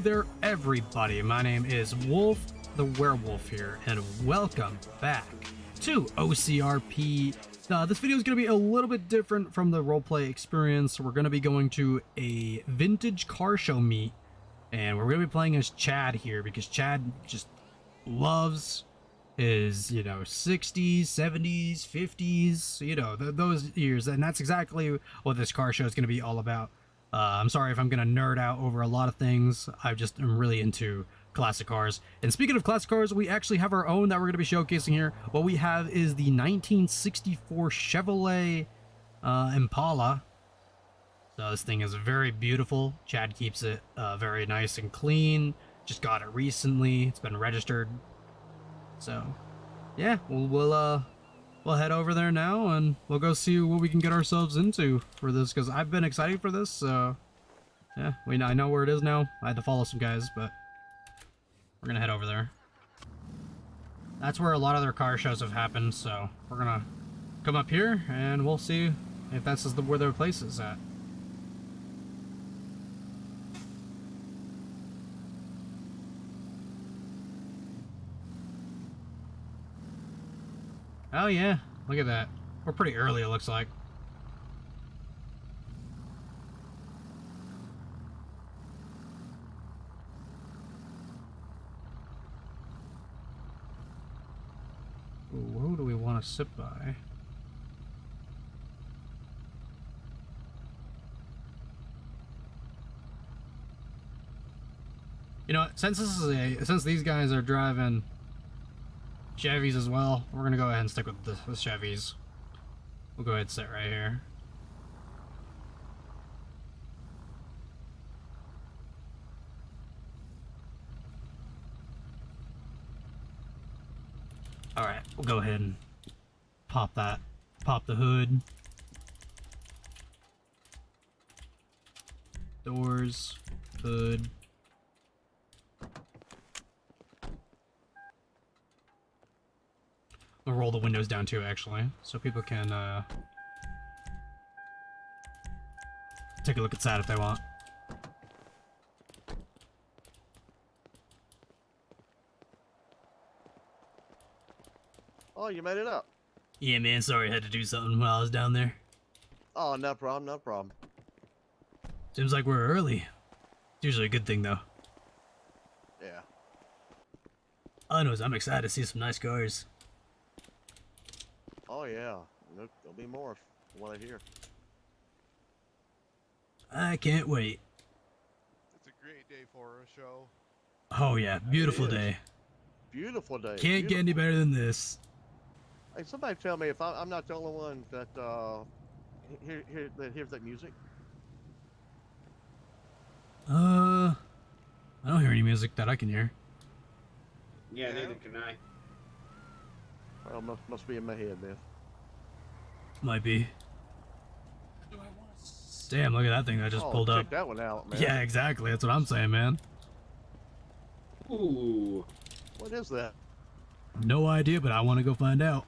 there, everybody. My name is Wolf the Werewolf here, and welcome back to OCRP. This video is going to be a little bit different from the roleplay experience. We're going to be going to a vintage car show meet, and we're going to be playing as Chad here, because Chad just loves his, 60s, 70s, 50s, those years, and that's exactly what this car show is going to be all about. I'm sorry if I'm going to nerd out over a lot of things. I just am really into classic cars. And speaking of classic cars, we actually have our own that we're going to be showcasing here. What we have is the 1964 Chevrolet Impala. So this thing is very beautiful. Chad keeps it very nice and clean. Just got it recently. It's been registered. So, yeah, we'll head over there now, and we'll go see what we can get ourselves into for this, because I've been excited for this, so, yeah, I know where it is now. I had to follow some guys, but we're gonna head over there. That's where a lot of their car shows have happened, so we're gonna come up here, and we'll see if that's where their place is at. Oh yeah, look at that. We're pretty early, it looks like. Ooh, who do we want to sit by? You know what, since these guys are driving Chevys as well, we're gonna go ahead and stick with the Chevys. We'll go ahead and sit right here. Alright, we'll go ahead and pop the hood. Doors, hood. We'll roll the windows down too, actually, so people can take a look inside if they want. Oh, you made it up. Yeah, man, sorry I had to do something while I was down there. Oh, no problem, no problem. Seems like we're early. It's usually a good thing, though. Yeah. I know, I'm excited to see some nice cars. Oh, yeah. There'll be more from what I hear. I can't wait. It's a great day for a show. Oh, yeah, beautiful day. Beautiful day. Can't get any better than this. Hey, somebody tell me if I'm not the only one that hears that music. I don't hear any music that I can hear. Yeah, neither can I. Well, must be in my head, then. Might be. Damn, look at that thing that just pulled up. Check that one out, man. Yeah, exactly. That's what I'm saying, man. Ooh. What is that? No idea, but I want to go find out.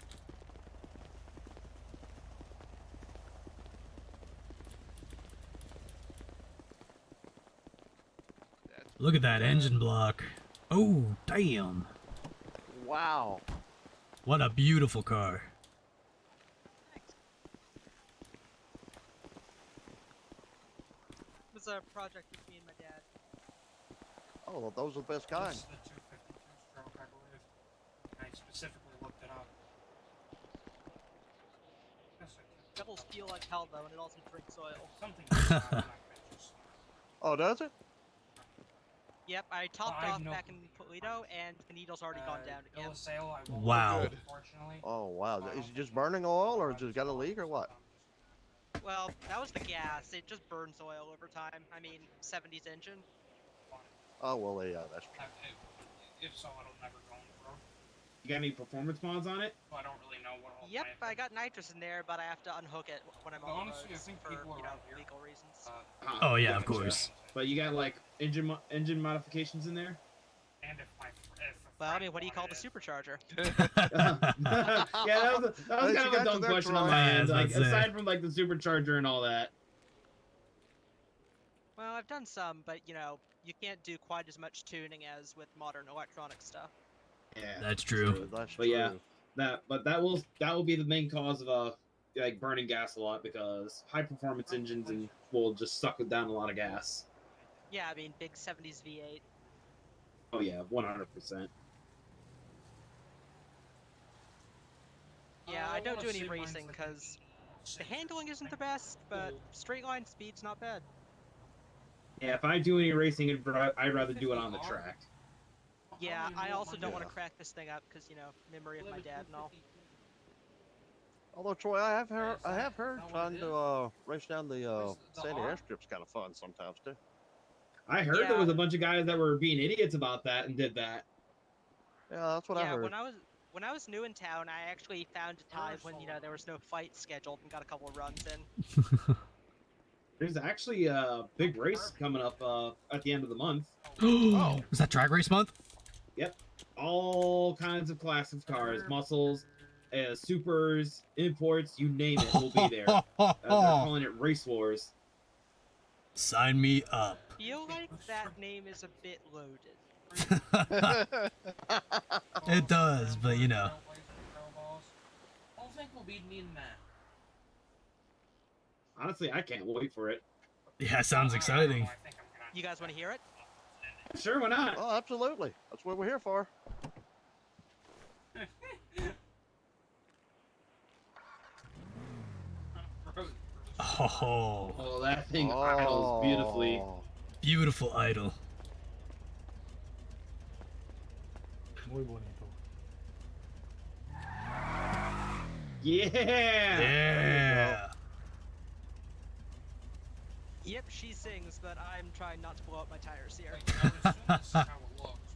Look at that engine block. Oh, damn. Wow. What a beautiful car. It was a project with me and my dad. Oh, well, those are the best kind. This is the 252 stroke, I believe. I specifically looked it up. Yes, I can. Devils feel like hell though, and it also drinks oil. Something like that. I'm not just- Oh, does it? Yep, I topped I off know- back in Toledo, and the needle's already gone down Bill again. of sale, I won't Wow. do it, unfortunately. Oh, wow. Is it just burning oil, or has it got a leak, or what? Well, that was the gas. It just burns oil over time. I mean, 70s engine. Oh, well, yeah, that's If so, it'll never go on the road. You got any performance mods on it? So I don't really know what all Yep, my- I got nitrous in there, but I have to unhook it when I'm on the Honestly, I roads think for, people around here, legal reasons. Oh, yeah, of Gotcha. course. But you got like engine modifications in there? And if my Well, I mean, what do you call the supercharger? Yeah, that was Hey, kind you of a got dumb to question that on right. my Yeah, end. Like, that's it. aside from like the supercharger and all that. Well, I've done some, but you can't do quite as much tuning as with modern electronic stuff. Yeah, That's true. That's But true. yeah. that will be the main cause of like burning gas a lot, because high performance engines and will just suck down a lot of gas. Yeah, I mean, big 70s V8. Oh yeah, 100%. Yeah, I don't do any racing like because the handling isn't the best, but straight line speed's not bad. Yeah, if I do any racing, I'd rather do it on the 50R. track. Yeah, I also don't want Yeah. to crack this thing up because, memory of my dad and all. Although Troy, I have heard Not what trying it to race down the the sandy R? airstrip's kind of fun sometimes too. I heard there Yeah. was a bunch of guys that were being idiots about that and did that. Yeah, that's what I Yeah, heard. when I was new in town, I actually found a time when there was no fight scheduled and got a couple of runs in. There's actually a big race coming up at the end of the month. Oh, is that drag race month? Yep, all kinds of classic cars, muscles, supers, imports, you name it, will be there. They're calling it Race Wars. Sign me up. Feel like that name is a bit loaded. It does, but you know. I don't think we'll be needing that. Honestly, I can't wait for it. Yeah, sounds exciting. You guys want to hear it? Sure, why not? Oh, absolutely. That's what we're here for. Oh, Oh, that thing idles beautifully. Oh. beautiful idol. Muy bonito. Yeah. Yeah. Yep, she sings, but I'm trying not to blow up my tires here.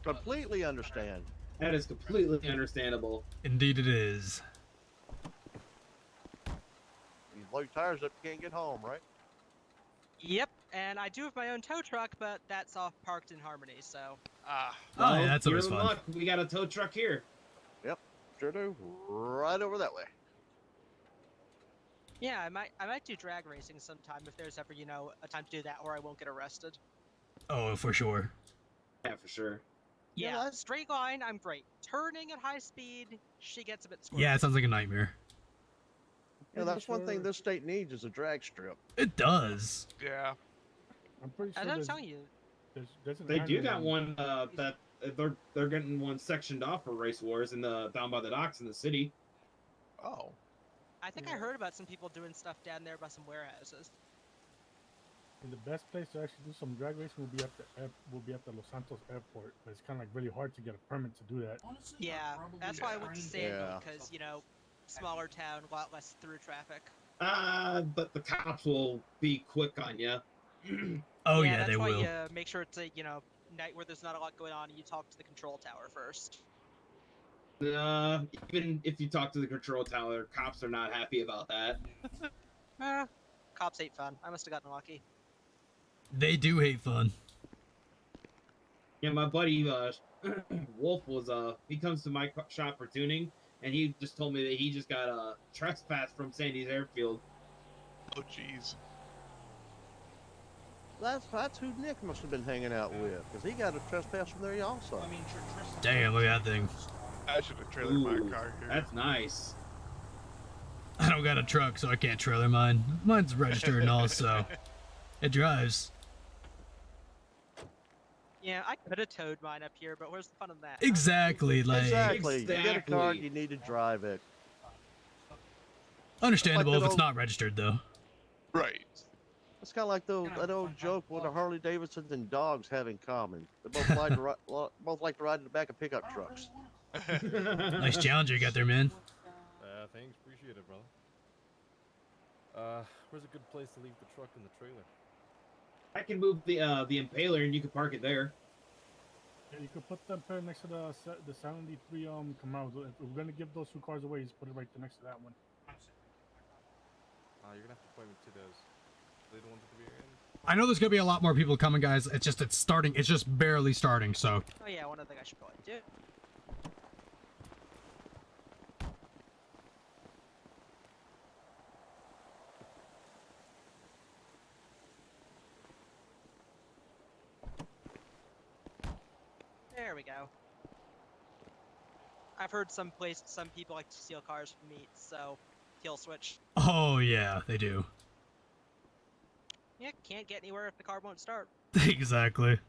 Completely understand. That is completely understandable. Indeed it is. You blow your tires up, you can't get home, right? Yep, and I do have my own tow truck, but that's off parked in Harmony, so. Ah, Oh, yeah, that's you're always in fun. luck. We got a tow truck here. Sure do. Right over that way. Yeah, I might do drag racing sometime if there's ever, a time to do that where I won't get arrested. Oh, for sure. Yeah, for sure. Yeah, Yeah, that's- straight line, I'm great. Turning at high speed, she gets a bit squirrely. Yeah, it sounds like a nightmare. Yeah, that's one thing this state needs is a drag strip. It does. yeah. I'm pretty sure As I'm there's, telling you, there's an They do annual got one that they're getting one sectioned off for Race Wars in the down by the docks in the city. Oh. I think I heard about some people doing stuff down there by some warehouses. And the best place to actually do some drag racing will be at the Los Santos airport, but it's kind of like really hard to get a permit to do that. Honestly, Yeah, that's why I went to Sandy, Yeah. because, smaller town, a lot less through traffic. But the cops will be quick on you. Oh, yeah, yeah, that's they why will. you make sure it's a, night where there's not a lot going on and you talk to the control tower first. Even if you talk to the control tower, cops are not happy about that. Cops hate fun. I must have gotten lucky. They do hate fun. Yeah, my buddy Wolf was he comes to my shop for tuning, and he just told me that he just got a trespass from Sandy's airfield. Oh, jeez. That's who Nick must have been hanging out with, because he got a trespass from there also. I mean, Damn, look at that thing. I should have trailered my Ooh, car here. that's nice. I don't got a truck, so I can't trailer mine. Mine's registered and all, so it drives. Yeah, I could have towed mine up here, but where's the fun in that? Exactly, like Exactly. You get a car, Exactly. you need to drive it. understandable Like if that it's not registered though. Right. It's kind of like that old joke what the Harley Davidsons and dogs have in common. They both like to ride in the back of pickup trucks. Nice challenger you got there, man. Thanks, appreciate it, brother. Where's a good place to leave the truck and the trailer? I can move the Impaler, and you can park it there. Yeah, you could put them pair next to the 73 Camaros. If we're gonna give those two cars away, just put it right there next to that one. You're gonna have to point me to those. Are they the ones at the very end? I know there's gonna be a lot more people coming, guys. It's starting. It's just barely starting. So Oh yeah, one other thing I should probably do. There we go. I've heard some people like to steal cars from meets, so kill switch. Oh yeah, they do. Yeah, can't get anywhere if the car won't start. Exactly.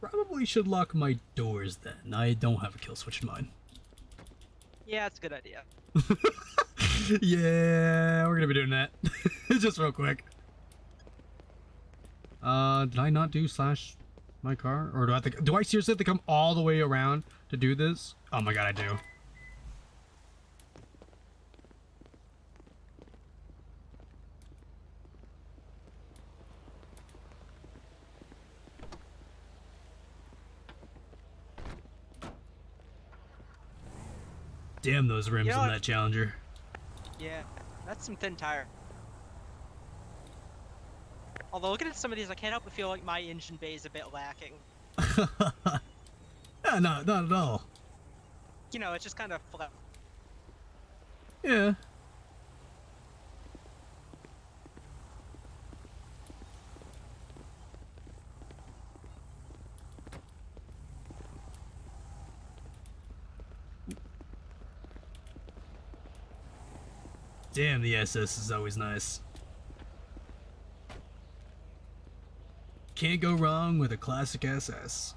Probably should lock my doors then. I don't have a kill switch in mine. Yeah, it's a good idea. Yeah, we're gonna be doing that. Just real quick. Did I not do slash my car? Or do I seriously have to come all the way around to do this? Oh my god, I do. Damn those rims You know on what? that Challenger. Yeah, that's some thin tire. Although looking at some of these, I can't help but feel like my engine bay is a bit lacking. Yeah, no, not at all. You know, it's just kind of flat. Yeah. Damn, the SS is always nice. Can't go wrong with a classic SS.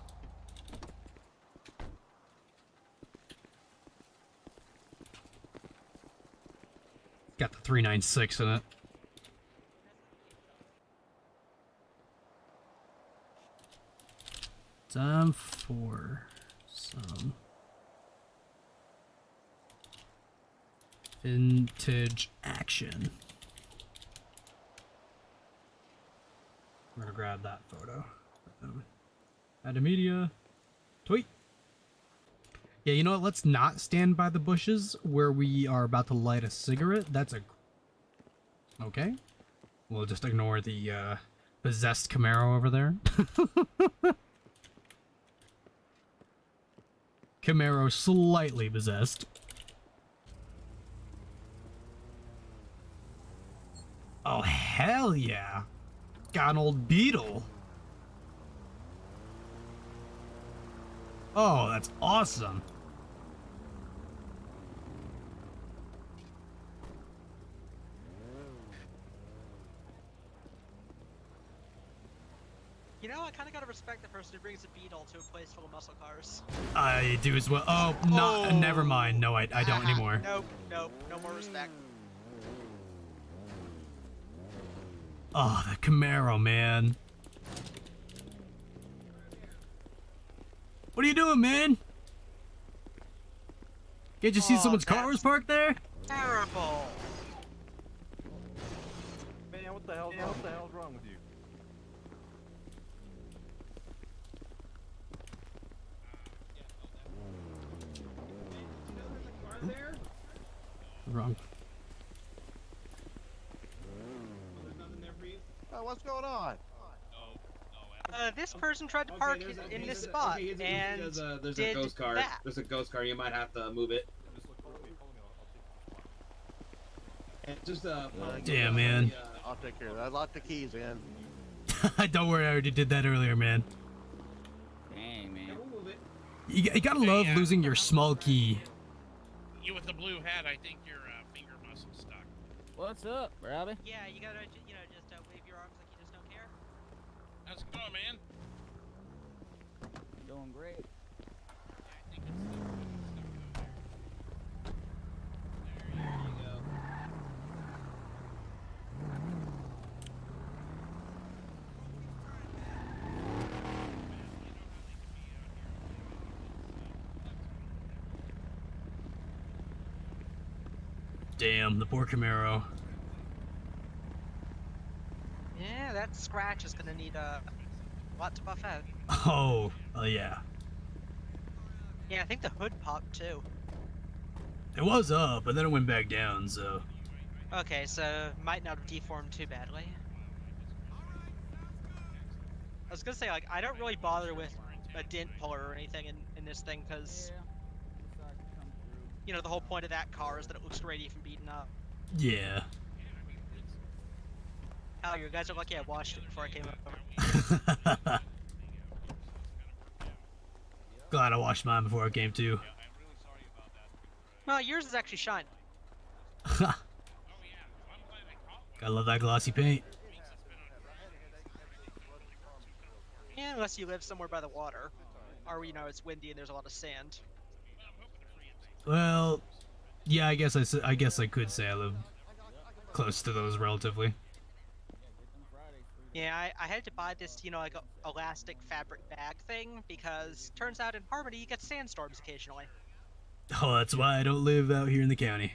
Got the 396 in it. Time for some vintage action. I'm gonna grab that photo. Add to media. Tweet. Yeah, you know what? Let's not stand by the bushes where we are about to light a cigarette. That's a... Okay. We'll just ignore the possessed Camaro over there. Camaro slightly possessed. Oh, hell yeah. Got an old Beetle. Oh, that's awesome. You know, I kind of gotta respect the person who brings a Beetle to a place full of muscle cars. I do as well. Oh, not, never mind. No, I don't anymore. Nope, no more respect. Oh, the Camaro, man. What are you doing, man? Can't you see someone's car was parked there? Terrible. Man, what the hell's wrong with you? There? Wrong. There's nothing there for you? Oh, what's going on? This person tried to park in this spot and there's a did ghost car. that. There's a ghost car. You might have to move it. Just look for me. Follow me. I'll take And just Damn, man. I'll take care of that. I locked the keys in. Don't worry, I already did that earlier, man. Dang, man. We'll move it. You gotta love losing your small key. You with the blue hat, I think your finger muscle's stuck. What's up, Robbie? Yeah, you gotta, you know, just wave your arms like you just don't care. How's it going, man? Doing great. Yeah, I think it's stuck over there. There you go. Damn, the poor Camaro. Yeah, that scratch is gonna need a lot to buff out. Oh, yeah. Yeah, I think the hood popped too. It was up, but then it went back down, so... Okay, so might not have deformed too badly. I was gonna say, like, I don't really bother with a dent puller or anything in this thing, because, you know, the whole point of that car is that it looks ready from beaten up. Yeah. Oh, you guys are lucky I watched it before I came over. Glad I watched mine before I came too. Well, yours is actually shine. I love that glossy paint. Yeah, unless you live somewhere by the water, or you know it's windy and there's a lot of sand. Well, yeah, I guess I guess I could say I live close to those relatively. Yeah, I had to buy this, you know, like a elastic fabric bag thing because turns out in Harmony you get sandstorms occasionally. Oh, that's why I don't live out here in the county.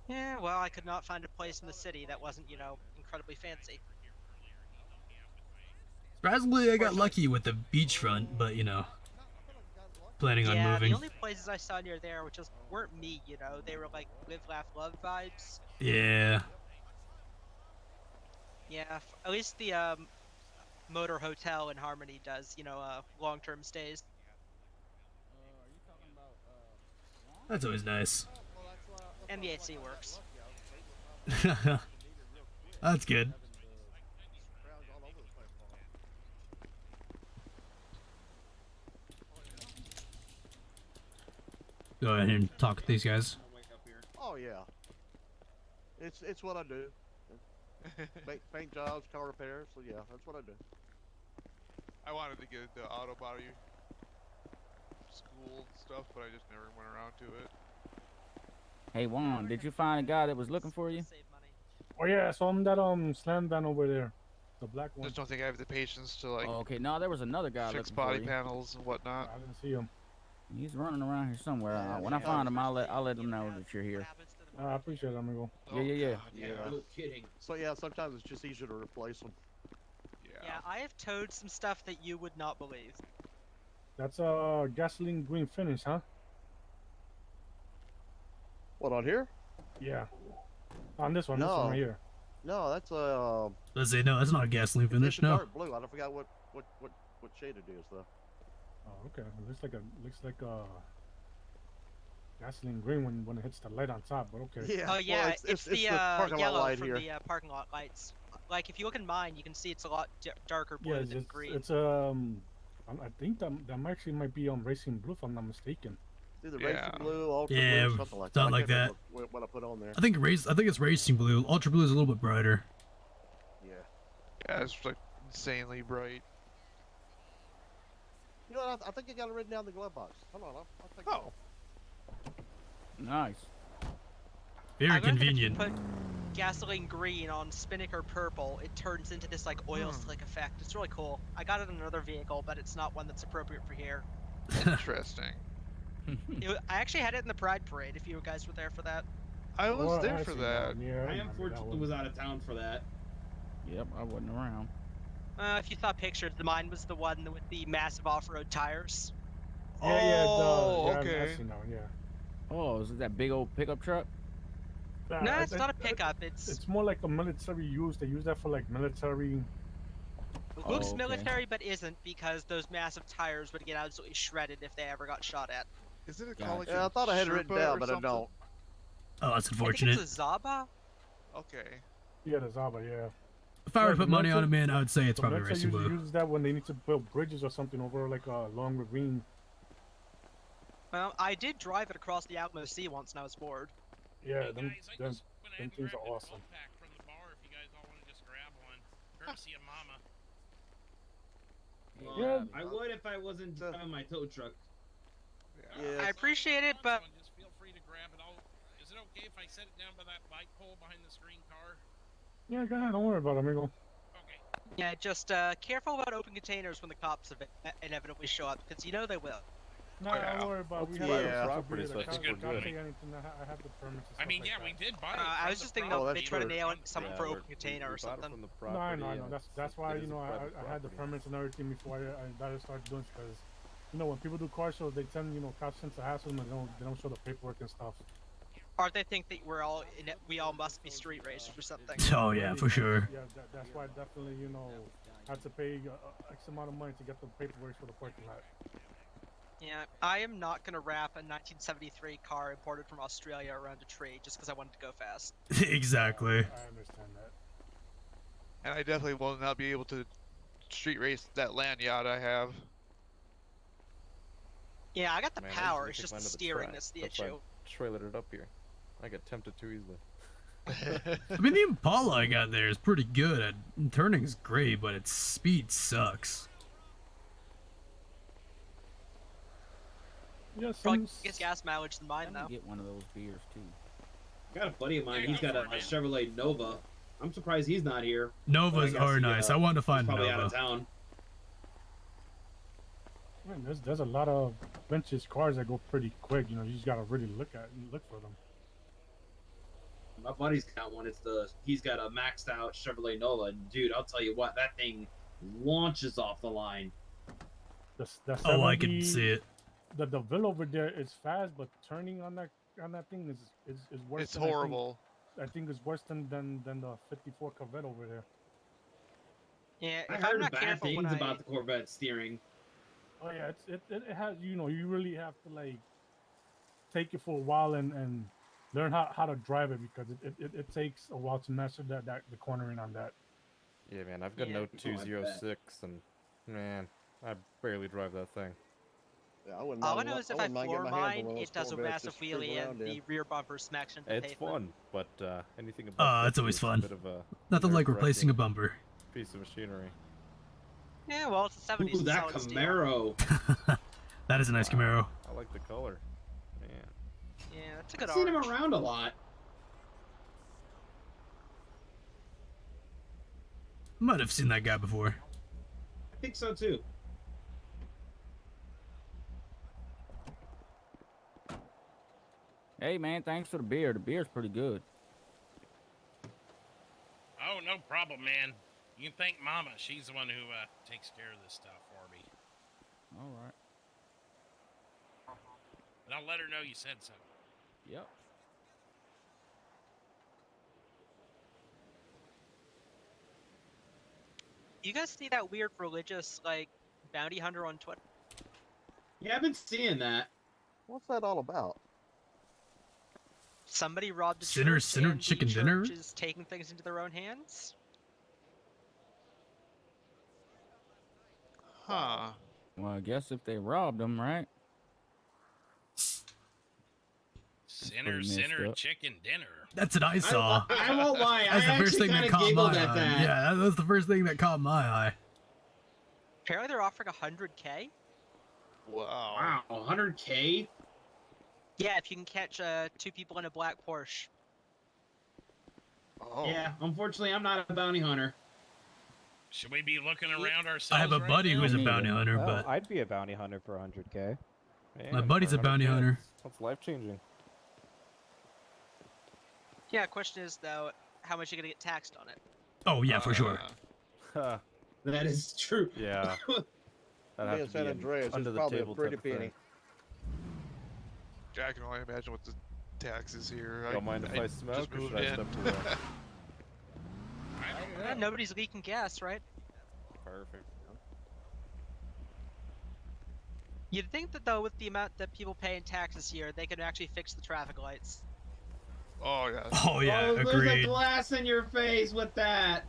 Yeah, well, I could not find a place in the city that wasn't, you know, incredibly fancy. Surprisingly, I got lucky with the beachfront, but you know, planning on Yeah, moving. the only places I saw near there weren't me, you know, they were like live, laugh, love vibes. Yeah. Yeah, at least the Motor Hotel in Harmony does, you know, long-term stays. That's always nice. And the AC works. That's good. Go ahead and talk with these guys. Oh yeah. It's what I do. Paint jobs, car repairs. So yeah, that's what I do. I wanted to get into auto body school stuff, but I just never went around to it. Hey Juan, did you find a guy that was looking for you? Oh yeah, so I'm that slam van over there, the black one. Just don't think I have the patience to like Oh, okay, no, there was another guy fix looking body for you. panels and whatnot. I didn't see him. He's running around here somewhere. Yeah, When I find him, I'll let him know that you're here. I appreciate it, amigo. Yeah, yeah, yeah. God, yeah. No kidding. So yeah, sometimes it's just easier to replace them. Yeah, I have towed some stuff that you would not believe. That's a gasoline green finish, huh? What, on here? Yeah. On this one, this one No. right here. No, that's a Let's say no, that's not a gasoline finish. it's a No. dark blue. I don't forgot what shade it is though. Oh, okay. It looks like a gasoline green when it hits the light on top, but okay. Yeah. Oh yeah, well, it's the parking lot yellow light from here. the parking lot lights. Like if you look in mine, you can see it's a lot darker Yeah, blue it's than green. it's I think that actually might be racing blue if I'm not mistaken. It's either Yeah. racing blue, ultra Yeah, blue, something like something that. I like can't remember what I put on there. I think it's racing blue. Ultra blue is a little bit brighter. Yeah. Yeah, it's like insanely bright. You know what? I think I got it written down in the glove box. Hold on, I'll take Oh. Nice. Very I learned that if you convenient. put gasoline green on Spinnaker purple, it turns into this like oil slick effect. It's really cool. I got it in another vehicle, but it's not one that's appropriate for here. Interesting. I actually had it in the Pride Parade. If you guys were there for that. I was Well, there I for see that. one, Yeah, I remember that unfortunately one. was out of town for that. Yep, I wasn't around. If you saw pictures, mine was the one with the massive off-road tires. Yeah, Oh, yeah, okay. I see now, yeah. Oh, is it that big old pickup truck? No, I it's not a pickup. It's It's more like a military use. They use that for like military. it looks Oh, okay. military, but isn't because those massive tires would get absolutely shredded if they ever got shot at. Is it a Gotcha. college? Yeah, I thought I had it written Sherpa down, or but I something? don't. Oh, that's I think unfortunate. it's a Zaba. Okay. Yeah, the Zaba, yeah. If I were to Yeah, put money on it, military- man, I would say it's The probably military racing usually blue. uses that when they need to build bridges or something over like a long ravine. Well, I did drive it across the Alamo Sea once, and I was bored. Yeah, Hey them, guys, I them, just went ahead them and things grabbed are a awesome. 12-pack from the bar if you guys all want to just grab one. Courtesy of Mama. Well, Yeah. I would if I wasn't driving my tow truck. Yeah. I appreciate it, but Just feel free to grab it. Is it okay if I set it down by that light pole behind the screen car? Yeah, go ahead. Don't worry about it, amigo. Okay. yeah, just careful about open containers when the cops inevitably show up, because you know they will. No, Yeah. don't worry about it. We have Yeah. the Property, so I think we're good. Say anything. I have the permits. And I mean, stuff yeah, like we that. did buy it. I from was the just thinking property. Oh, they that's try to true. nail it something Yeah, for we're- open container or we bought it something. from the No, I know, property, That's why it is a I private had the property. permits and everything before I started doing it because when people do car shows, they tend cops tend to hassle them and they don't show the paperwork and stuff. Or they think that we all must be street racers or something. Oh yeah, for sure. Yeah, that's why I definitely had to pay X amount of money to get the paperwork for the parking lot. Yeah, I am not gonna wrap a 1973 car imported from Australia around a tree just because I wanted to go fast. Exactly. I understand that. And I definitely will not be able to street race that land yacht I have. Yeah, I got the Man, I power. usually It's take just the mine to steering track. that's the That's why issue. I trailered it up here. I get tempted too easily. I mean, the Impala I got there is pretty good. Turning's great, but its speed sucks. Yeah, Probably some gets gas mileage than mine Let though. me get one of those beers too. Got a buddy of mine. He's got a Chevrolet Nova. I'm surprised he's not here. Novas guess are he, nice. I wanted to He's find probably out Nova. of town. man, there's a lot of vintage cars that go pretty quick. You know, you just gotta really look for them. My buddy's got one. He's got a maxed out Chevrolet Nova, and dude, I'll tell you what, that thing launches off the line. The Oh, I 70 can see it. The DeVille over there is fast, but turning on that thing is worse. It's than horrible. I think it's worse than the 54 Corvette over there. Yeah, I if I'm heard not bad careful things when I... about the Corvette steering. Oh yeah, it has, you know, you really have to like take it for a while and learn how to drive it, because it takes a while to master the cornering on that. Yeah, man, I've got Yeah. no Oh, I bet. 206, and man, I barely drive that thing. Yeah, I wouldn't All I mind- know is if I wouldn't mind floor getting my hands on mine, one of it those does a Corvettes, massive just cruise wheelie around and in. the rear bumper smacks into the It's pavement. fun, but anything above It's 50 always is fun. a bit of a Nothing like nerve-wracking replacing a bumper. piece of machinery. Yeah, well, it's the 70s. Ooh, it's that solid steel. Camaro. That is a nice Camaro. I like the color. Man. Yeah, that's a good I've seen him orange. around a lot. Might have seen that guy before. I think so too. Hey man, thanks for the beer. The beer's pretty good. Oh, no problem, man. You can thank Mama. She's the one who takes care of this stuff for me. All right. And I'll let her know you said so. Yep. You guys see that weird religious, like, bounty hunter on Twitter? Yeah, I've been seeing that. What's that all about? Somebody robbed a Sinner, church sinner, and chicken the dinner? church is taking things into their own hands? Huh. Well, I guess if they robbed them, right? Sinner, pretty messed sinner, up. chicken dinner. That's what I saw. I won't lie. That's I the first actually thing kind that of caught giggled my at eye. that. Yeah, that was the first thing that caught my eye. Apparently they're offering 100K? Wow. Wow, 100K? Yeah, if you can catch 2 people in a black Porsche. Oh. Yeah, unfortunately, I'm not a bounty hunter. Should we be looking around ourselves? I have a right buddy now? who's a Me bounty neither. hunter, Oh, but I'd be a bounty hunter for 100K. my buddy's a bounty hunter. That's life-changing. Yeah, question is, though, how much are you going to get taxed on it? Oh yeah, for sure. Huh. That is true. Yeah. That'd Me have in to San be Andreas, under it's the probably a table pretty type of penny. thing. I can only imagine what the taxes here. Don't mind if I just smoke, or moved should I in. step away? Nobody's leaking gas, right? Perfect. You'd think that, though, with the amount that people pay in taxes here, they could actually fix the traffic lights. Oh, yeah. Oh yeah, Oh, there's a agreed. glass in your face with that.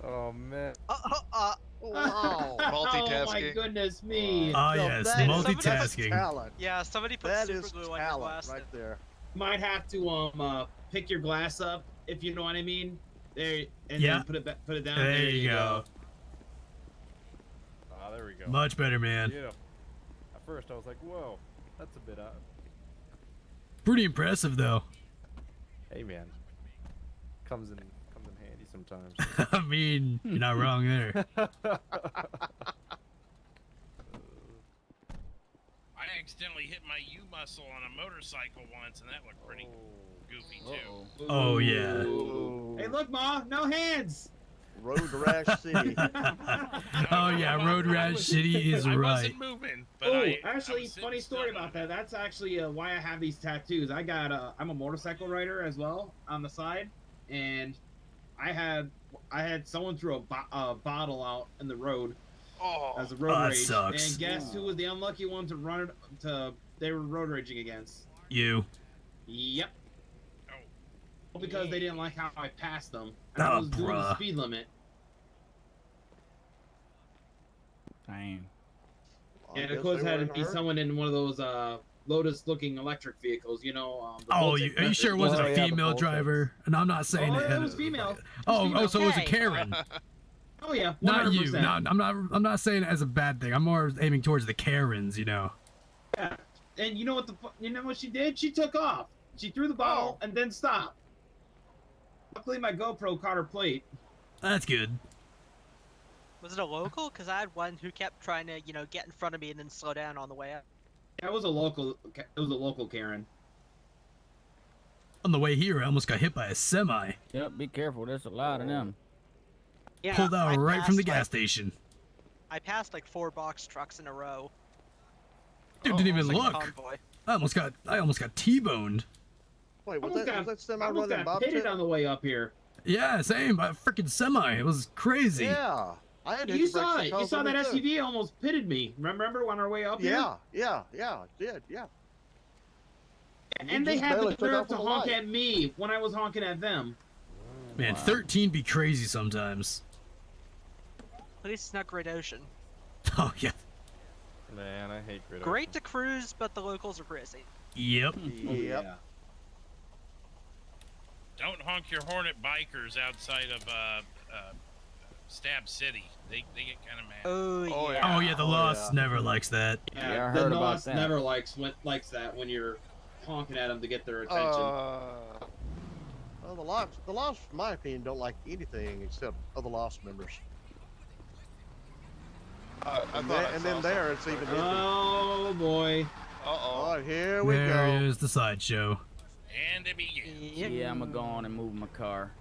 Oh man. Wow. Oh my Multitasking. goodness me. Ah Now yes, that is multitasking. talent. Yeah, somebody put That super is glue on your talent glass. right there. Might have to pick your glass up, if you know what I mean. There, and Yeah. then put it down. There you go. Ah, there we go. Much better, man. Yeah. At first I was like, whoa, that's a bit odd. Pretty impressive though. Hey man. Comes in handy sometimes. I mean, you're not wrong there. I accidentally hit my U muscle on a motorcycle once, and that looked pretty goofy too. Oh yeah. Ooh. Hey, look, Ma, no hands. Road Rash City. Oh yeah, Road Rash City is I right. wasn't moving, but Oh, I actually, was sitting funny story still. about that. That's actually why I have these tattoos. I'm a motorcycle rider as well on the side, and I had someone threw a bottle out in the road Oh. as a road that rage, sucks. and guess who was the unlucky one to run it? They were road raging against. You. Yep. Oh. Because they didn't like how I passed them. And Oh, I was doing the bruh. speed limit. Pain. I And guess of course, they were had in to a be hurry. someone in one of those Lotus-looking electric vehicles. You know. The Oh, Voltic are you sure it methods. wasn't Oh, a yeah, the female Voltics. driver? And I'm not saying Oh, it. it was female. It was Oh, female. so it was a Hey. Karen. Oh yeah, 100%. Not you. No, I'm not saying it as a bad thing. I'm more aiming towards the Karens, you know. Yeah. And you know what she did? She took off. She threw the bottle and then stopped. Luckily, my GoPro caught her plate. That's good. Was it a local? Because I had one who kept trying to, get in front of me and then slow down on the way up. That was a local. It was a local Karen. On the way here, I almost got hit by a semi. Yep, be careful. There's a lot of them. Yeah, Pulled out I right from the passed, gas station. I passed like 4 box trucks in a row. Dude didn't even It's like a look. convoy. I almost got T-boned. Wait, was Almost that semi almost running got Bob pitted too? on the way up here. Yeah, same. By a freaking semi. It was crazy. Yeah. I had to You hit the brakes saw and it. You calls saw on that me, too. SUV almost pitted me. Remember on our way up here? Yeah, it did, yeah. And they just had barely the took nerve off to on the honk light. at me when I was honking at them. Man, 13 be crazy sometimes. At least it's not Great Ocean. Oh, yeah. Man, I hate Great Great to cruise, but the locals are crazy. Yep. Yep. Don't honk your horn at bikers outside of Stab City. They get kind of mad. Oh, yeah. Oh, yeah, the Lost never likes that. Yeah, I the heard about NOS that. never likes that when you're honking at them to get their attention. Well, the Lost, in my opinion, don't like anything except other Lost members. And then there, it's even empty. Oh boy. Oh, here we There go. is the sideshow. And it begins. Yeah, I'm gonna go on and move my car.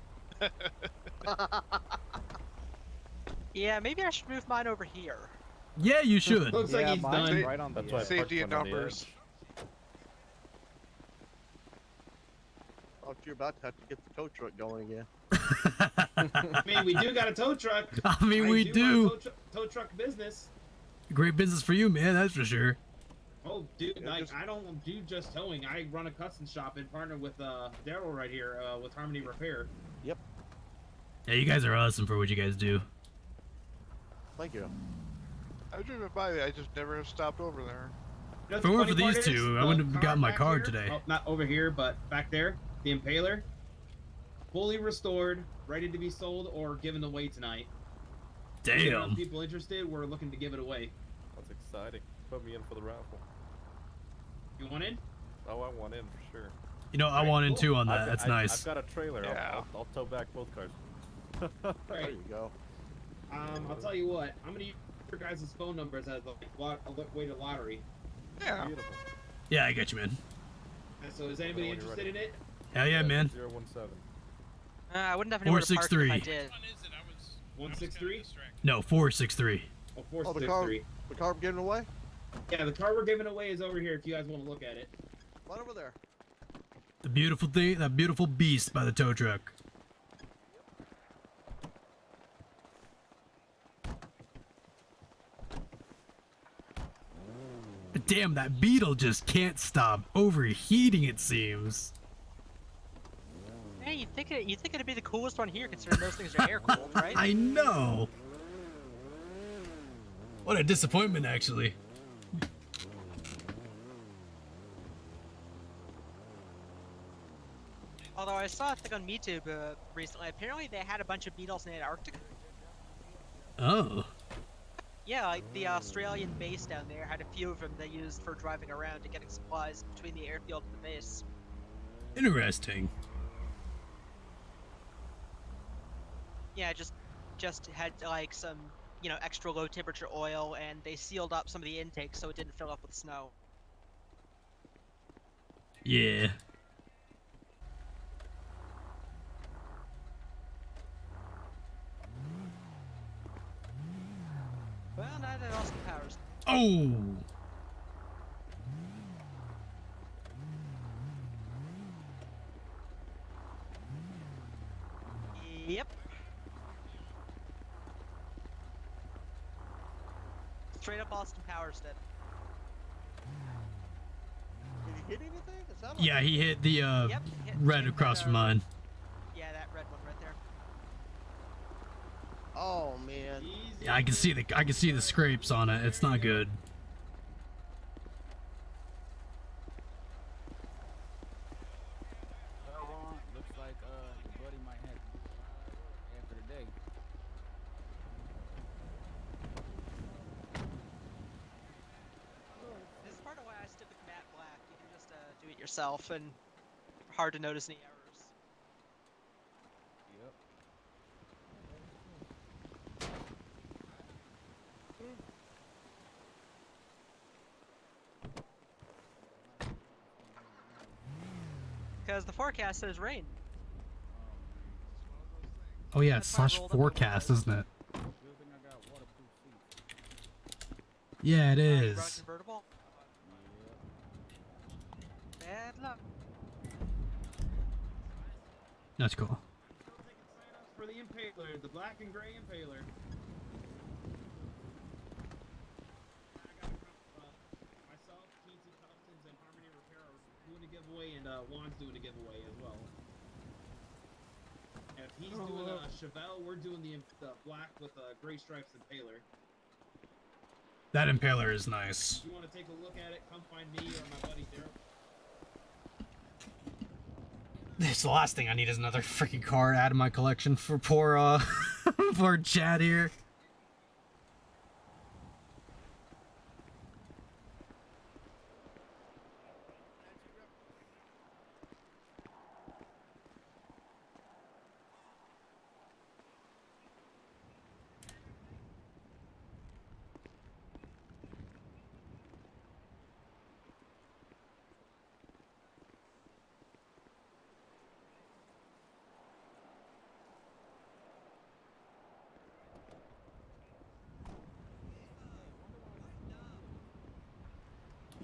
Yeah, maybe I should move mine over here. Yeah, you should. Looks like Yeah, he's mine's done. right on the That's why I edge. parked Safety in one on the numbers. edge. Oh, you're about to have to get the tow truck going again. I mean, we do got a tow truck. I mean, we run do. Tow truck business. Great business for you, man, that's for sure. Oh, dude, Yeah, just- I don't do just towing. I run a custom shop and partner with Daryl right here with Harmony Repair. Yep. Yeah, you guys are awesome for what you guys do. Thank you. I've driven by there. I just never have stopped over there. You know If it what weren't the for funny these part two, is? I The wouldn't have gotten my back car here- today. Oh, not over here, but back there. The Impaler. Fully restored, ready to be sold or given away tonight. If there are Damn. people interested, we're looking to give it away. That's exciting. Put me in for the raffle. You want in? Oh, I want in for sure. You know, I Alright, want in cool. too on that. I've- That's I've nice. got a trailer. Yeah. I'll tow back both cars. There Right. you go. I'll tell you what. I'm gonna use your guys' phone numbers as a weighted lottery. Yeah. Beautiful. Yeah, I got you, man. And so, is anybody When you're interested in it? Hell yeah, man. 017. I wouldn't have anywhere to park if I 463. did. Which one is it? I was 163? kinda distracted. No, 463. Oh, Oh, the car, 463. the car giving away? Yeah, the car we're giving away is over here if you guys want to look at it. Right over there. The beautiful thing, that beautiful beast by the tow truck. Damn, that Beetle just can't stop overheating, it seems. Hey, you'd think it'd be the coolest one here, considering those things are air cooled, right? I know. What a disappointment, actually. Although I saw a thing on YouTube recently. Apparently, they had a bunch of beetles in Antarctica. Oh. Yeah, like the Australian base down there had a few of them they used for driving around and getting supplies between the airfield and the base. Interesting. Yeah, just had like some, extra low temperature oil, and they sealed up some of the intakes so it didn't fill up with snow. Yeah. Well, not at Austin Powers. Oh. Yep. Straight up Austin Powers did. Did he hit anything? It sounded like Yeah, he hit the Yep, hit red that, across from mine. Yeah, that red one right there. Oh man. Easy Yeah, I can see the scrapes on it. It's not good. Well, Ron, looks like your buddy might have to do a lot of work after the day. This is part of why I stick with matte black. You can just do it yourself, and hard to notice any errors. Yep. Because the forecast says rain. Oh yeah, it's That's why I slash rolled up the forecast, windows. isn't it? Good thing I got waterproof seats. Yeah, it You run a is. convertible? Yep. Bad luck. That's cool. Still taking sign-ups for the Impaler, the black and gray Impaler. I got myself, Teensy Tuftons, and Harmony Repair are doing a giveaway, and Juan's doing a giveaway as well. If he's doing a Chevelle, we're doing the black with gray stripes Impaler. That Impaler is nice. If you want to take a look at it, come find me or my buddy Daryl. It's the last thing I need is another freaking car to add to my collection for poor poor Chad here.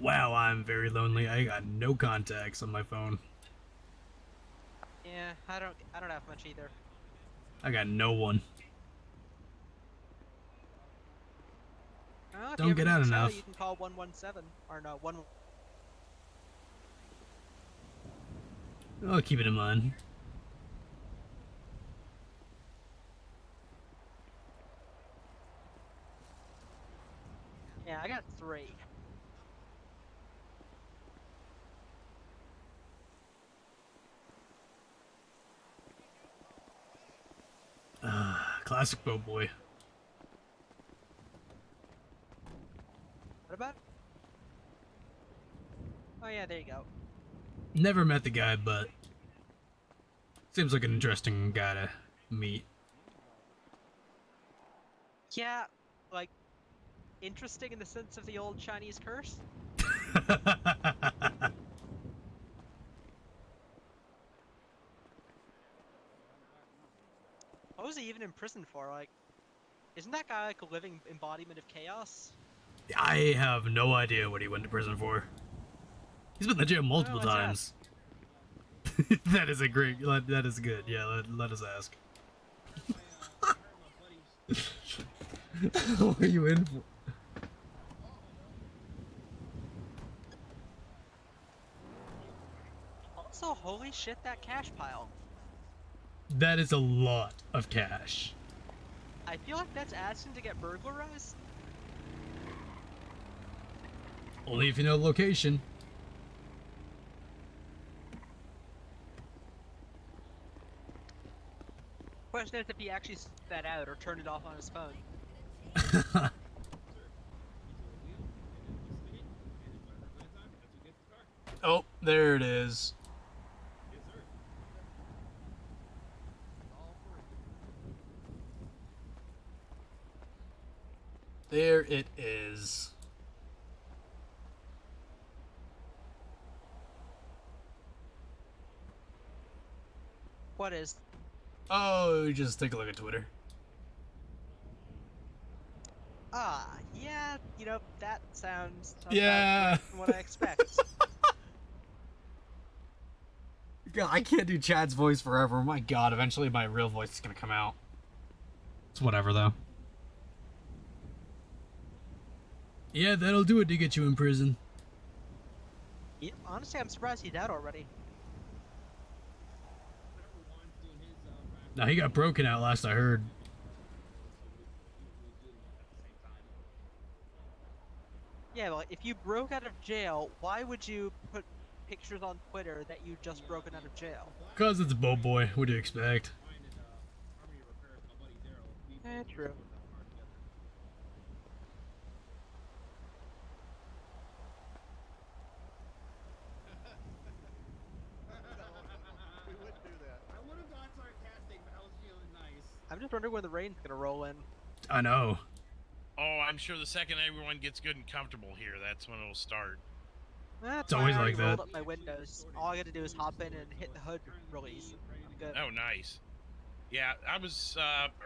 Wow, I'm very lonely. I got no contacts on my phone. Yeah, I don't have much either. I got no one. Well, if Don't you get ever out need to sell, enough. You can call 117 or no 1. I'll keep it in mind. Yeah, I got 3. Classic boat boy. What about? Oh yeah, there you go. Never met the guy, but seems like an interesting guy to meet. Yeah, like interesting in the sense of the old Chinese curse. What was he even in prison for? Like, isn't that guy like a living embodiment of chaos? I have no idea what he went to prison for. He's been in the jail multiple let's times. That is a great. That is good. Yeah, let us ask. What are you in for? Also, holy shit, that cash pile. That is a lot of cash. I feel like that's asking to get burglarized. Only if you know the location. Question is if he actually sent that out or turned it off on his phone. Oh, there it is. There it is. What is? Oh, just take a look at Twitter. Yeah, you know, that sounds Yeah. about from what I expect. God, I can't do Chad's voice forever. My God, eventually my real voice is gonna come out. It's whatever, though. Yeah, that'll do it to get you in prison. Yeah, honestly, I'm surprised he's out already. Now, he got broken out last I heard. Yeah, well, if you broke out of jail, why would you put pictures on Twitter that you just broken out of jail? Cause it's Bo Boy. What do you expect? True. We wouldn't do that. I would have gone sarcastic, but I was feeling nice. I'm just wondering when the rain's gonna roll in. I know. Oh, I'm sure the second everyone gets good and comfortable here, that's when it'll start. That's It's always why I like already rolled that. up my windows. All I gotta do is hop in and hit the hood release. I'm good. Oh, nice. Yeah, I was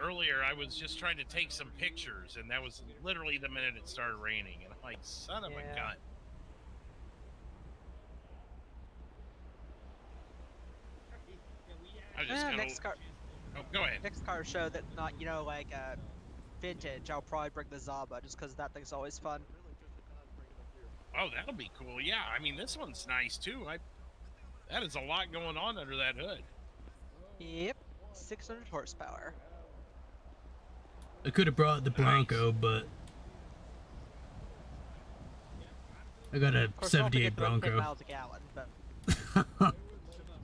earlier. I was just trying to take some pictures, and that was literally the minute it started raining. And I'm like, son of a Yeah. gun. I was just gonna. Next car, Oh, go ahead. next car show that's not, you know, like vintage. I'll probably bring the Zaba just because that thing's always fun. Oh, that'll be cool. Yeah, I mean, this one's nice too. That is a lot going on under that hood. Yep, 600 horsepower. I could have brought the Bronco, but I got a Of course, don't 78 forget about 10 Bronco. miles a gallon, but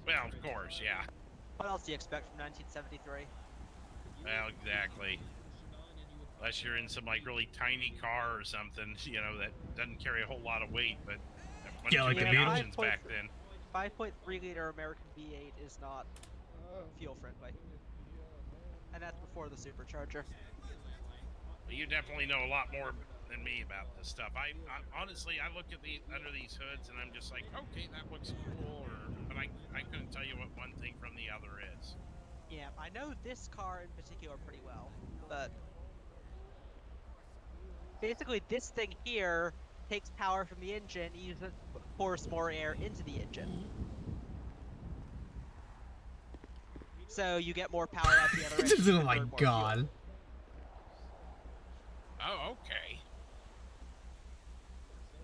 Well, of course, yeah. what else do you expect from 1973? Well, exactly. Unless you're in some like really tiny car or something, you know, that doesn't carry a whole lot of weight, but Yeah, like you the had Beetle. options back then. 5.3 liter American V8 is not fuel friendly, and that's before the supercharger. But you definitely know a lot more than me about this stuff. I honestly, I look at the under these hoods and I'm just like, okay, that looks cool, but I couldn't tell you what one thing from the other is. Yeah, I know this car in particular pretty well, but basically this thing here takes power from the engine, uses it to force more air into the engine. So you get more power out the other end. Oh my god. Oh, okay.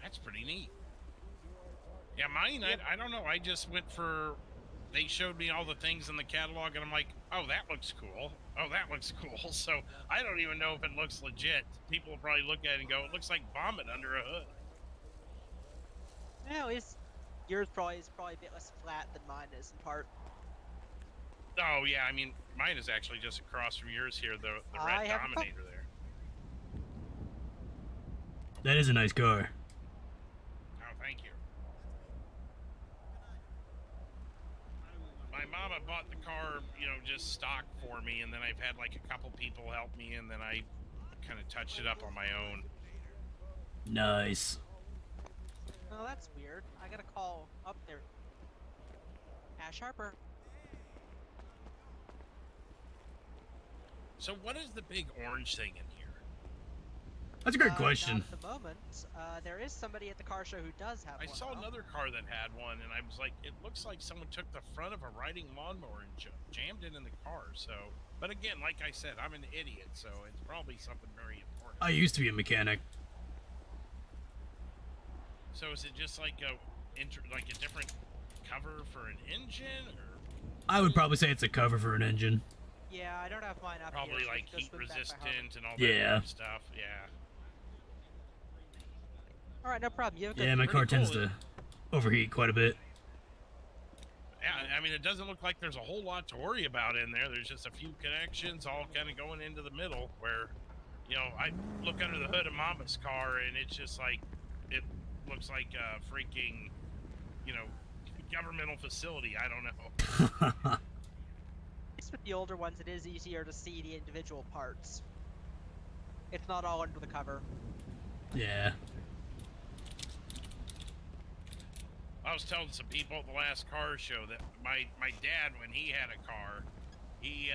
That's pretty neat. Yeah, mine, Yep. I don't know. I just went for. They showed me all the things in the catalog, and I'm like, oh, that looks cool. Oh, that looks cool. So I don't even know if it looks legit. People will probably look at it and go, it looks like vomit under a hood. No, yours probably is probably a bit less flat than mine is in part. Oh, yeah, I mean, mine is actually just across from yours here, the I red have a Dominator there. That is a nice car. Oh, thank you. My mama bought the car, you know, just stock for me, and then I've had like a couple people help me, and then I kind of touched it up on my own. Nice. Oh, that's weird. I gotta call up there. Ash Harper. So what is the big orange thing in here? That's a great Not question. at the moment, there is somebody at the car show who does have I one. saw though. another car that had one, and I was like, it looks like someone took the front of a riding lawnmower and jammed it in the car. So, but again, like I said, I'm an idiot, so it's probably something very important. I used to be a mechanic. So is it just like like a different cover for an engine, or I would probably say it's a cover for an engine. Yeah, I don't have mine up probably here. so like it's just heat been back by Harper. resistant and all that Yeah. kind of stuff? Yeah. All right, no problem. You have a good Yeah, my pretty car tends cool. to overheat quite a bit. Yeah, I mean, it doesn't look like there's a whole lot to worry about in there. There's just a few connections all kind of going into the middle where, you know, I look under the hood of Mama's car and it's just like, it looks like a freaking, you know, governmental facility. I don't know. At least with the older ones, it is easier to see the individual parts. It's not all under the cover. Yeah. I was telling some people at the last car show that my dad, when he had a car, he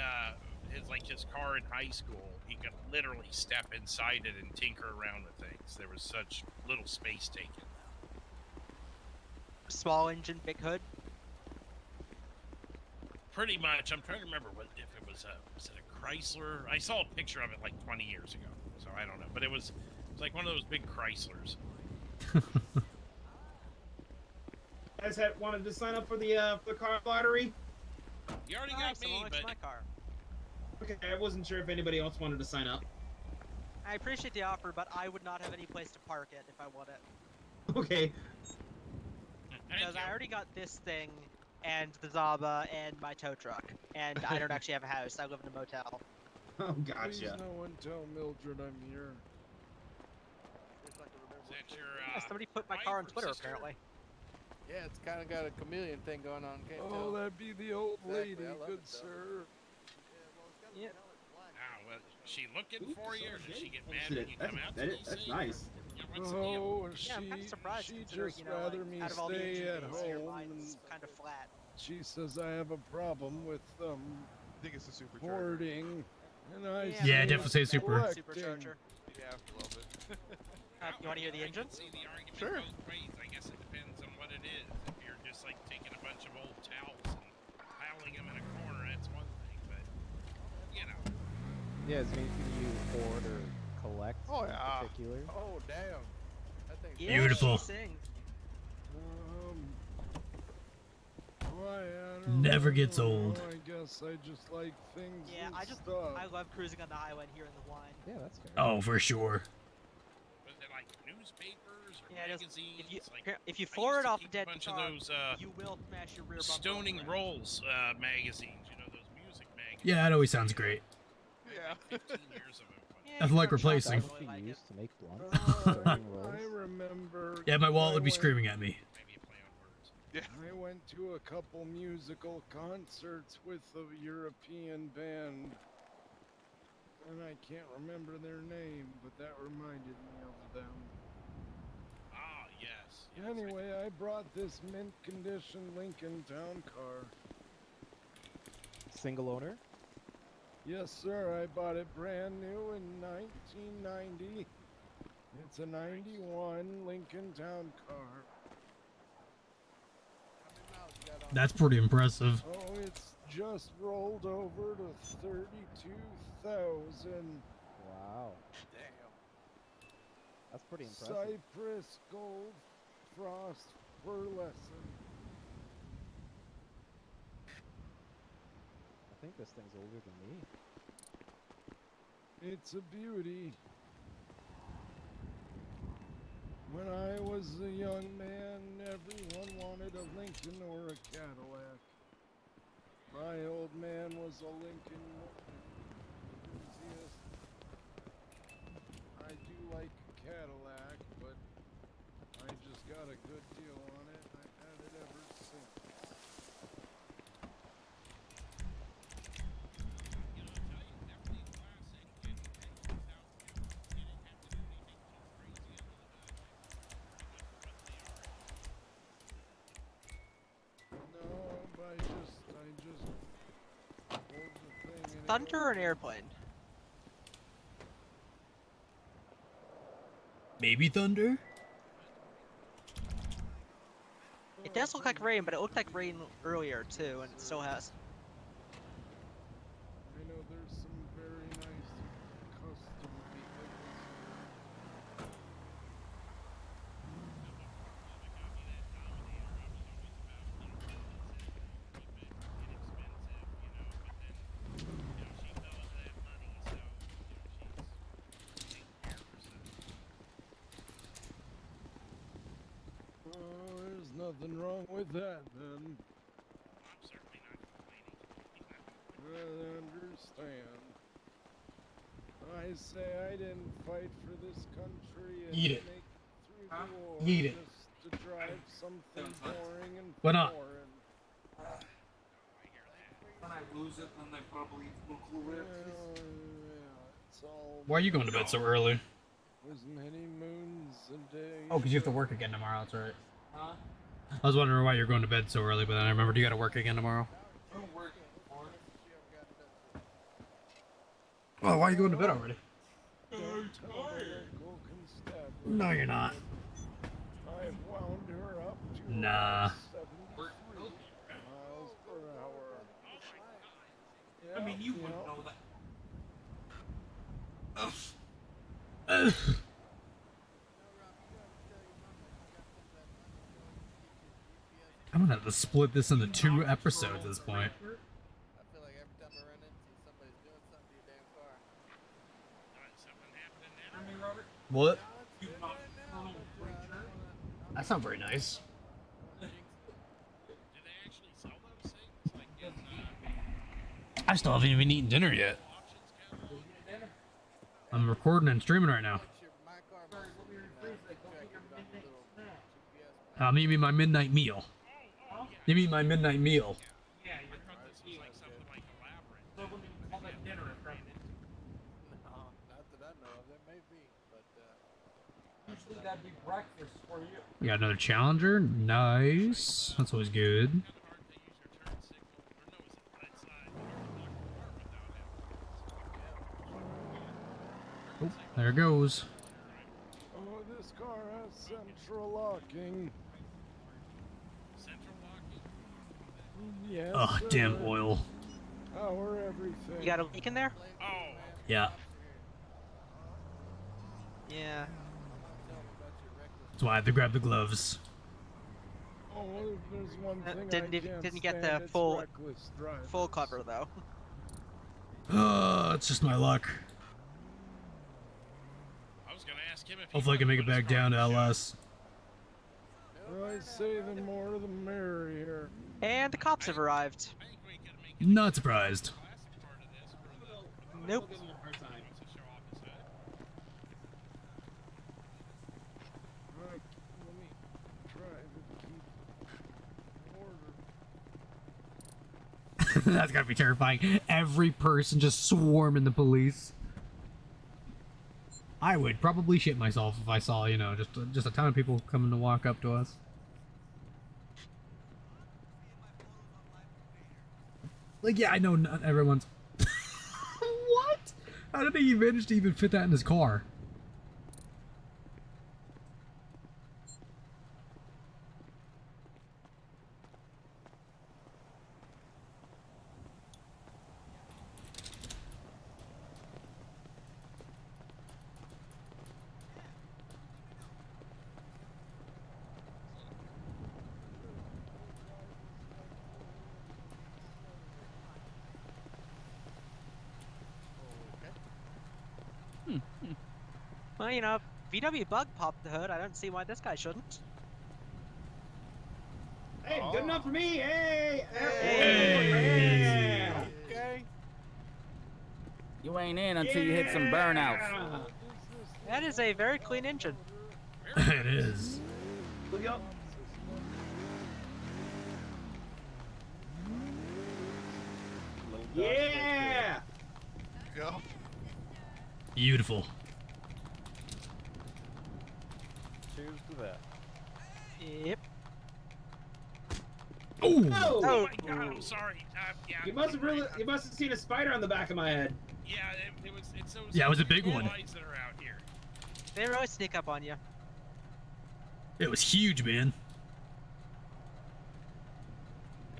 his car in high school, he could literally step inside it and tinker around with things. There was such little space taken. Small engine, big hood. Pretty much. I'm trying to remember if it was it a Chrysler? I saw a picture of it like 20 years ago, so I don't know. But it was like one of those big Chryslers. Guys wanted to sign up for the car lottery? You already Nice, got me, someone likes but my car. Okay, I wasn't sure if anybody else wanted to sign up. I appreciate the offer, but I would not have any place to park it if I want it. Okay. Because I already got this thing, and the Zaba, and my tow truck. And I don't actually have a house. I live in a motel. Oh, Please gotcha. no one tell Mildred I'm here. Is that your, Yeah, somebody put my car on wife or Twitter, sister? apparently. Yeah, it's kind of got a chameleon thing going on. Can't Oh, tell. that'd be the old Exactly, lady, I love good it, though. sir. Yeah. Ah, well, is she looking for you, or does she get mad Shit, when you come out to that's DC? nice. Yeah, what's the deal? Oh, Yeah, I'm kind of surprised she considering, just you know, rather like, me out of all the stay at engineers here, home, mine's and kind of flat. she says I have a problem with I think it's a supercharger. hoarding, and I Yeah, Yeah, say definitely say super. collecting. Supercharger. Yeah, a little bit. You want to hear the engine? I can see the argument Sure. both ways. I guess it depends on what it is. If you're just like taking a bunch of old towels and piling them in a corner, that's one thing. But you know, Yeah, is there anything you hoard or collect Oh, in yeah. particular? Oh, damn. That thing's Yeah, Beautiful. she sings. Why, I don't Never gets know, old. I guess I just like things Yeah, and I stuff. love cruising on the highway and hearing the wine. Yeah, that's fair. Oh, for sure. was it like newspapers or Yeah, just, magazines? if you I floor used it to off a keep dead a bunch car, of those you will smash your rear bumper. Stoning off. Rolls magazines. You know those music magazines. Yeah, it always sounds great. Yeah. 15 years of them. Yeah, Nothing you like can shop replacing. that That really would like be it. used to make blunts. I Stoning rolls. remember. Yeah, my wallet I would be went- screaming at me. Maybe a play on words. I went to a couple musical concerts with a European band, and I can't remember their name, but that reminded me of them. Ah, yes. yes. Anyway, I brought this mint condition Lincoln Town car. Single owner? Yes, sir, I bought it brand new in 1990. It's a 91 Lincoln Town car. That's pretty impressive. Oh, it's just rolled over to 32,000. Wow. Damn. That's pretty impressive. Cypress Gold Frost Pearlescent. I think this thing's older than me. It's a beauty. When I was a young man, everyone wanted a Lincoln or a Cadillac. My old man was a Lincoln enthusiast. I do like a Cadillac, but I just got a good deal on it. I've had it ever since. You know, I tell you, definitely classic. And without, you didn't have to do anything too crazy under the hood. No, but I just pulled the thing and it Thunder or an opened. airplane? Maybe thunder? It does look like rain, but it looked like rain earlier too, and it still has. I know there's some very nice custom vehicles here. Oh, there's nothing wrong with that then. I'm certainly not complaining. I understand. I say I didn't fight for this country and Eat it. make through the war Eat it. just to drive something boring and Why not? foreign. When I lose it, then they probably will glue it. Yeah, it's all Why are you going to bed so early? as many moons a day. Oh, because you have to work again tomorrow, that's right. Huh? I was wondering why you're going to bed so early, but then I remembered you gotta work again tomorrow. I don't work for it. Oh, why are you going to bed already? Don't tell the local constabulary. No, you're not. I've wound her up to Nah. 73 miles per hour. I mean, you Yeah, wouldn't know that. I'm gonna have to split this into 2 episodes at this point. I feel like every time I run into you, somebody's doing something to your damn car. Something happening What? That's not very nice. Do they actually sell those things? Like in I still haven't even eaten dinner yet. auctions catalog? I'm recording and streaming right now. You mean my midnight meal? You mean my midnight meal? Yeah, I thought this was like something like elaborate. Call that dinner if No, not that I know of. There may be, but usually that'd be breakfast for you. We got another challenger. Nice. That's always good. Kind of hard to use your turn signal. Or no, is it? It's hard to lock the car without having. Oh, there it goes. Oh, this car has central locking. Central locking? Yes. Oh, damn sir. oil. Power everything. You got a leak in there? Oh, Yeah. Yeah. That's why I had to grab the gloves. Oh, there's one thing Didn't I even- can't didn't get stand, the it's full- reckless Full drivers. cover though. Oh, it's just my luck. I was gonna ask him if. he Hopefully I can wanted make to it put his back car down in to the shop. LS. I say the more the merrier. And the cops have arrived. I think we could make it Not surprised. classic part of this for the Nope. to show off his head. Right, let me try to keep order. That's gotta be terrifying. Every person just swarming the police. I would probably shit myself if I saw, you know, just a ton of people coming to walk up to us. Like, yeah, I know not everyone's. What? How did he manage to even fit that in his car? Well, you know, if VW Bug popped the hood, I don't see why this guy shouldn't. Hey, good enough for me. Hey. Hey. Yeah. okay. You ain't in until you hit some burnouts. Yeah. That is a very clean engine. It is. Look up. Yeah. Go. Beautiful. Cheers to that. Yep. Oh! Oh Oh. my god, I'm sorry. Yeah, You must have seen a spider on the back of my head. Yeah, it's those. Yeah, it was a big one. lights that are out here. They always sneak up on you. It was huge, man.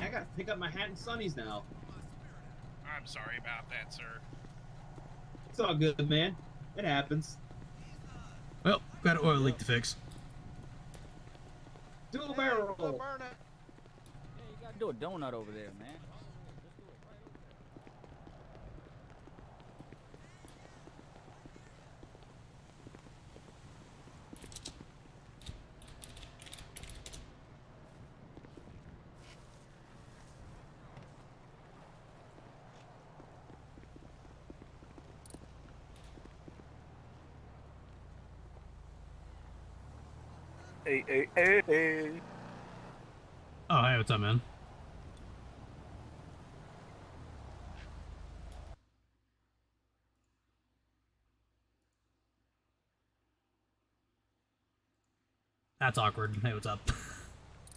I gotta pick up my hat and sunnies now. I'm sorry about that, sir. It's all good, man. It happens. Well, got an oil leak to fix. Dual barrel. Yeah, you gotta do a donut over there, man. Hey. Oh, hey, what's up, man? That's awkward. Hey, what's up?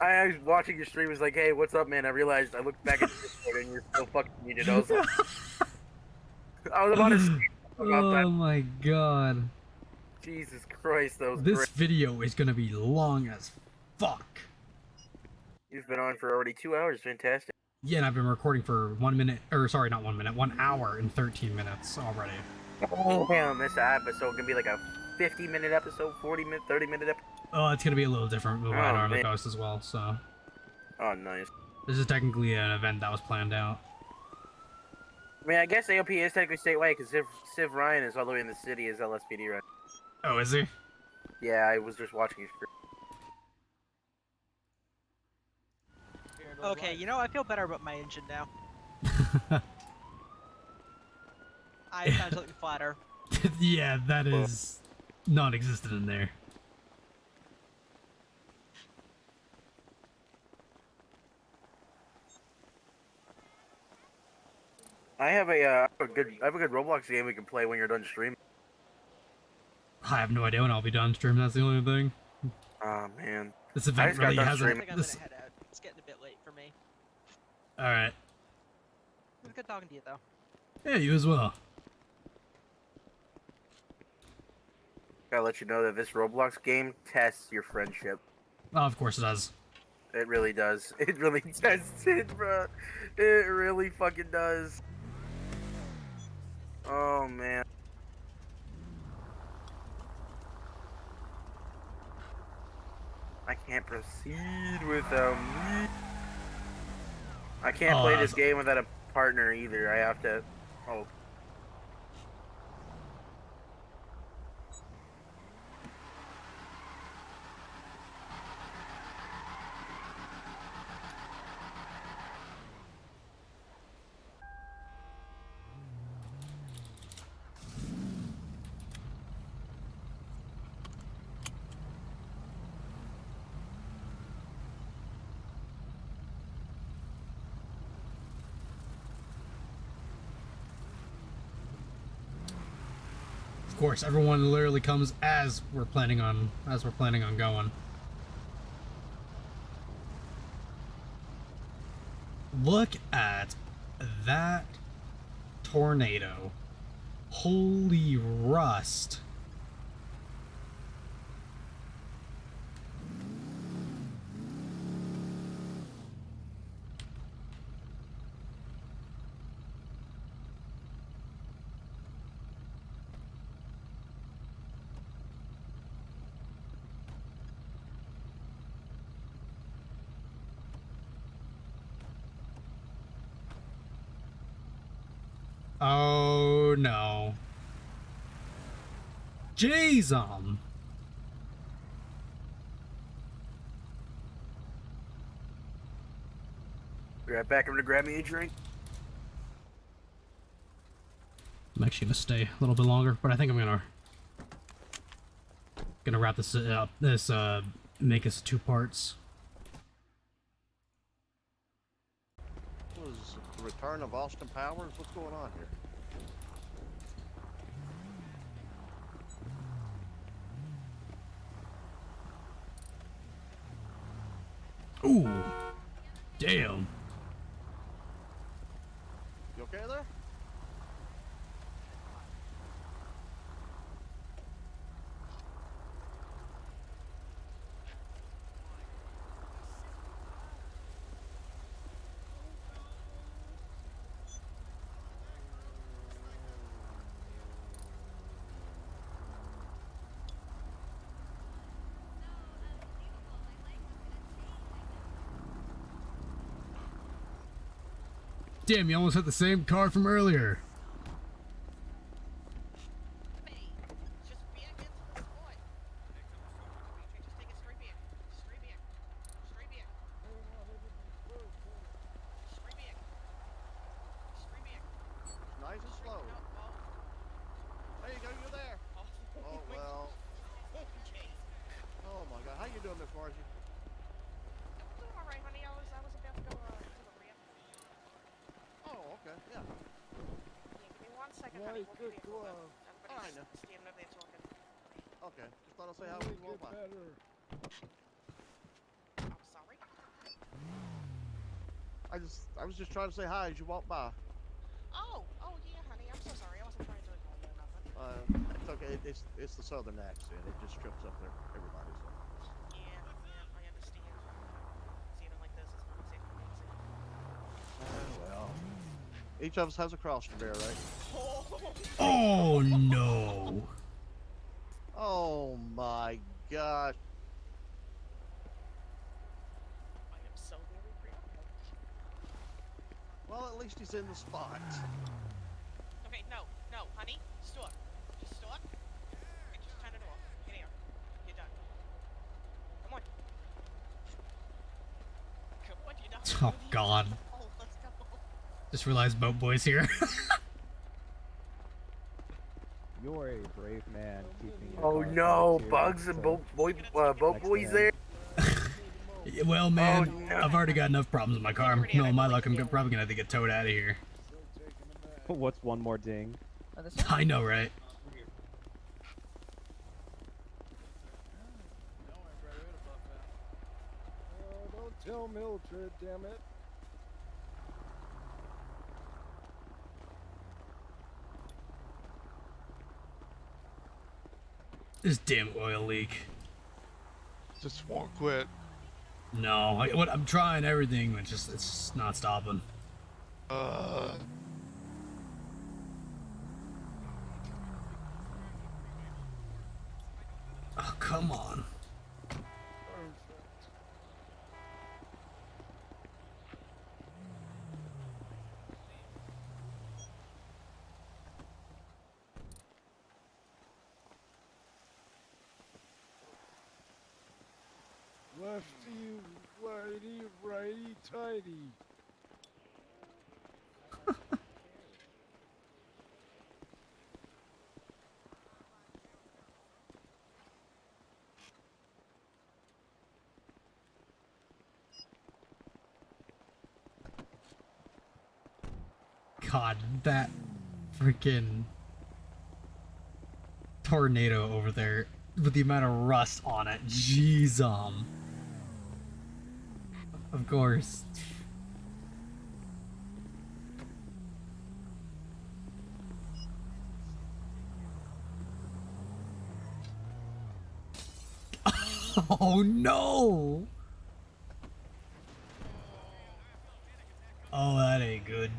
I was watching your stream. Was like, hey, what's up, man? I realized I looked back at the Discord and you're still fucking muted. I was like, I was about to speak about Oh that. my god. Jesus Christ, that was This great. video is gonna be long as fuck. You've been on for already 2 hours. Fantastic. Yeah, and I've been recording for 1 minute, or sorry, not 1 minute, 1 hour and 13 minutes already. Oh, damn, this episode gonna be like a 50-minute episode, 40-minute, 30-minute episode. Oh, it's gonna be a little different with what I Oh, normally man. post as well, so. Oh, nice. This is technically an event that was planned out. I mean, I guess AOP is technically statewide because Civ Ryan is all the way in the city as LSPD, right? Oh, is he? Yeah, I was just watching his stream. Okay, you know, I feel better about my engine now. I found something flatter. Yeah, that is non-existent in there. I have a good Roblox game we can play when you're done streaming. I have no idea when I'll be done streaming. That's the only thing. Oh man, This I event just got really done hasn't. I think I'm gonna head out. It's getting a bit late for me. All right. It was good talking to you, though. Yeah, you as well. Gotta let you know that this Roblox game tests your friendship. Oh, of course it does. It really does. It really tests it, bro. It really fucking does. Oh man. I can't proceed without me. I can't play this game without a partner either. I have to. Oh. Of course, everyone literally comes as we're planning on going. Look at that tornado. Holy rust. Oh no. Jeez, Be right back. I'm gonna grab me a drink. I'm actually gonna stay a little bit longer, but I think I'm gonna wrap this up. Make us 2 parts. What is this, the return of Austin Powers? What's going on here? Ooh, damn. You okay there? Damn, you almost hit the same car from earlier. Nice and slow. There you go, you're there. Oh, well. Oh, my God. How you doing, Miss Margie? Doing all right, honey. I was about to go to the ramp. Oh, okay, yeah. Yeah, give me 1 second, honey. We'll be there. I know. Standing up there talking. Okay, just thought I'd say how we roll by. I'm sorry. I was just trying to say hi as you walk by. Oh yeah, honey. I'm so sorry. I wasn't trying to ignore you or nothing. It's okay. It's the southern accent. It just trips up everybody. So. Yeah, I understand. Seeing it like this is not exactly amazing. Well, each of us has a cross to bear, right? Oh no. Oh my gosh. I am so very proud. Well, at least he's in the spot. Okay, no, honey. Stop. Just stop. And just turn it off. Oh God. Oh, let's go. Just realized Boat Boy's here. You're a brave man keeping your Oh car no, parked here Bugs next and to- Boat next to Boy's him. there. Well, man, Oh, no. I've already got enough problems with my car. No, my luck, I'm probably gonna have to get towed out of here. What's one more ding? I know, right? Don't tell Mildred, damn it. This damn oil leak. Just won't quit. No, I'm trying everything, but it's just not stopping. Uh, Oh, come on. Lefty, righty, righty, tighty. God, that freaking tornado over there with the amount of rust on it. Jeez, of course. Oh no! Oh, that ain't good.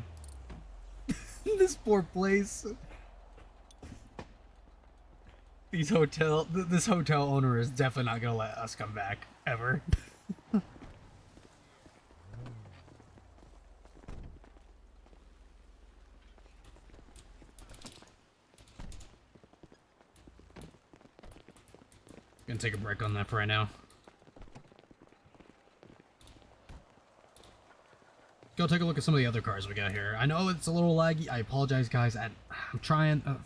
This poor place. This hotel owner is definitely not gonna let us come back ever. Gonna take a break on that for right now. Go take a look at some of the other cars we got here. I know it's a little laggy. I apologize, guys. I'm trying. I'm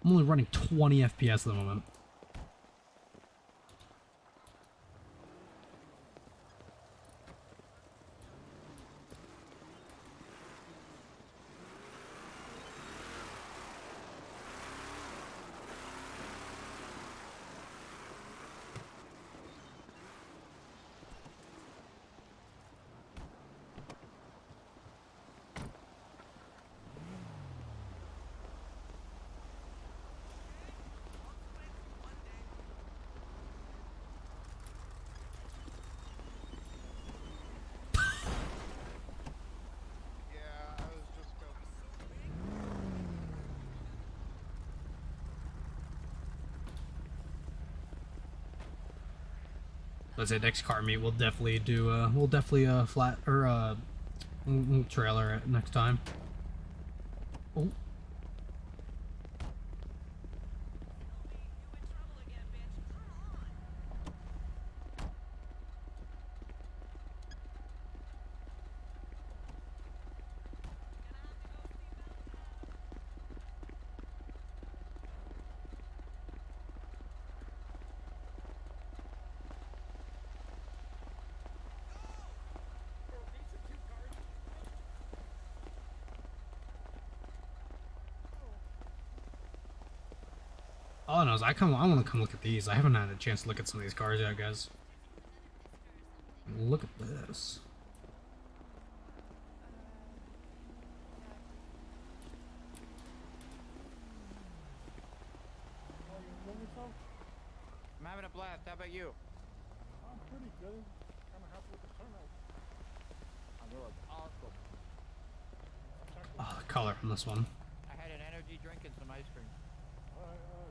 only running 20 FPS at the moment. Let's say next car meet we'll definitely do flat or trailer it next time. Oh. All I know is I want to come look at these. I haven't had a chance to look at some of these cars yet, guys. Look at this. I'm having a blast. How about you? I'm pretty good. Kind of happy with the turnout. It was awesome. Oh, the color on this one. I had an energy drink and some ice cream.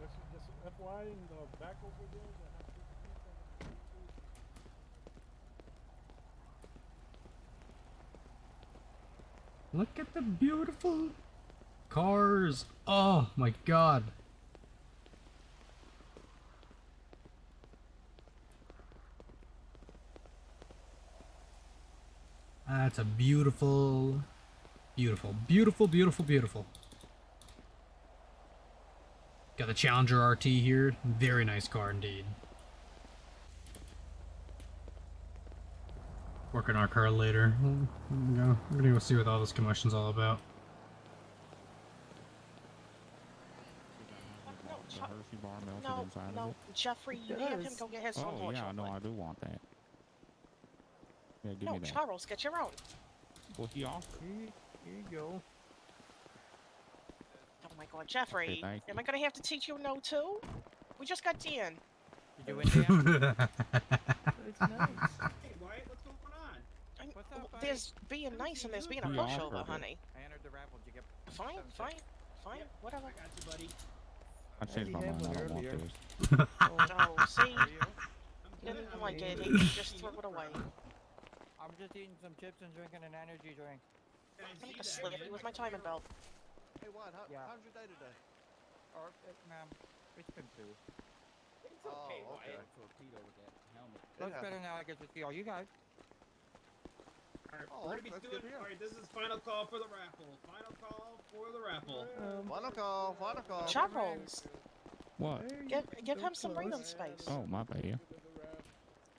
This FY in the back over there. That has Look at the beautiful cars. Oh my God. That's a beautiful, beautiful, beautiful, beautiful, beautiful. Got the Challenger RT here. Very nice car indeed. Working our car later. We're gonna go see what all this commotion's all about. No, Jeffrey, you have him go get his own hot chocolate. I do want that. Yeah, give No, me that. Charles, get your own. Well, here you go. Oh my God, Jeffrey, thank am I gonna have to teach you no too? We just got Dan. You doing that? It's nice. Hey, Wyatt, what's going on? What's up, there's being nice and there's being a We pushover, offered it. honey. I entered the raffle. Did you get? Fine, whatever. I got you, buddy. I changed my mind. I don't want this. Oh, see? Didn't like it, he just threw it away. I'm just eating some chips and drinking an energy drink. I'm gonna slip you with my timing belt. Hey, Wyatt, how's your day today? Ma'am, it's been through. It's okay, Oh, Wyatt. okay. Torpedo with that helmet. Looks better now. I get to see all you guys. Alright, Oh, we're gonna be that's doing. good to hear. Alright, this is final call for the raffle. Final call for the raffle. Final call. Charles, What? give him some breathing space. Oh, my bad.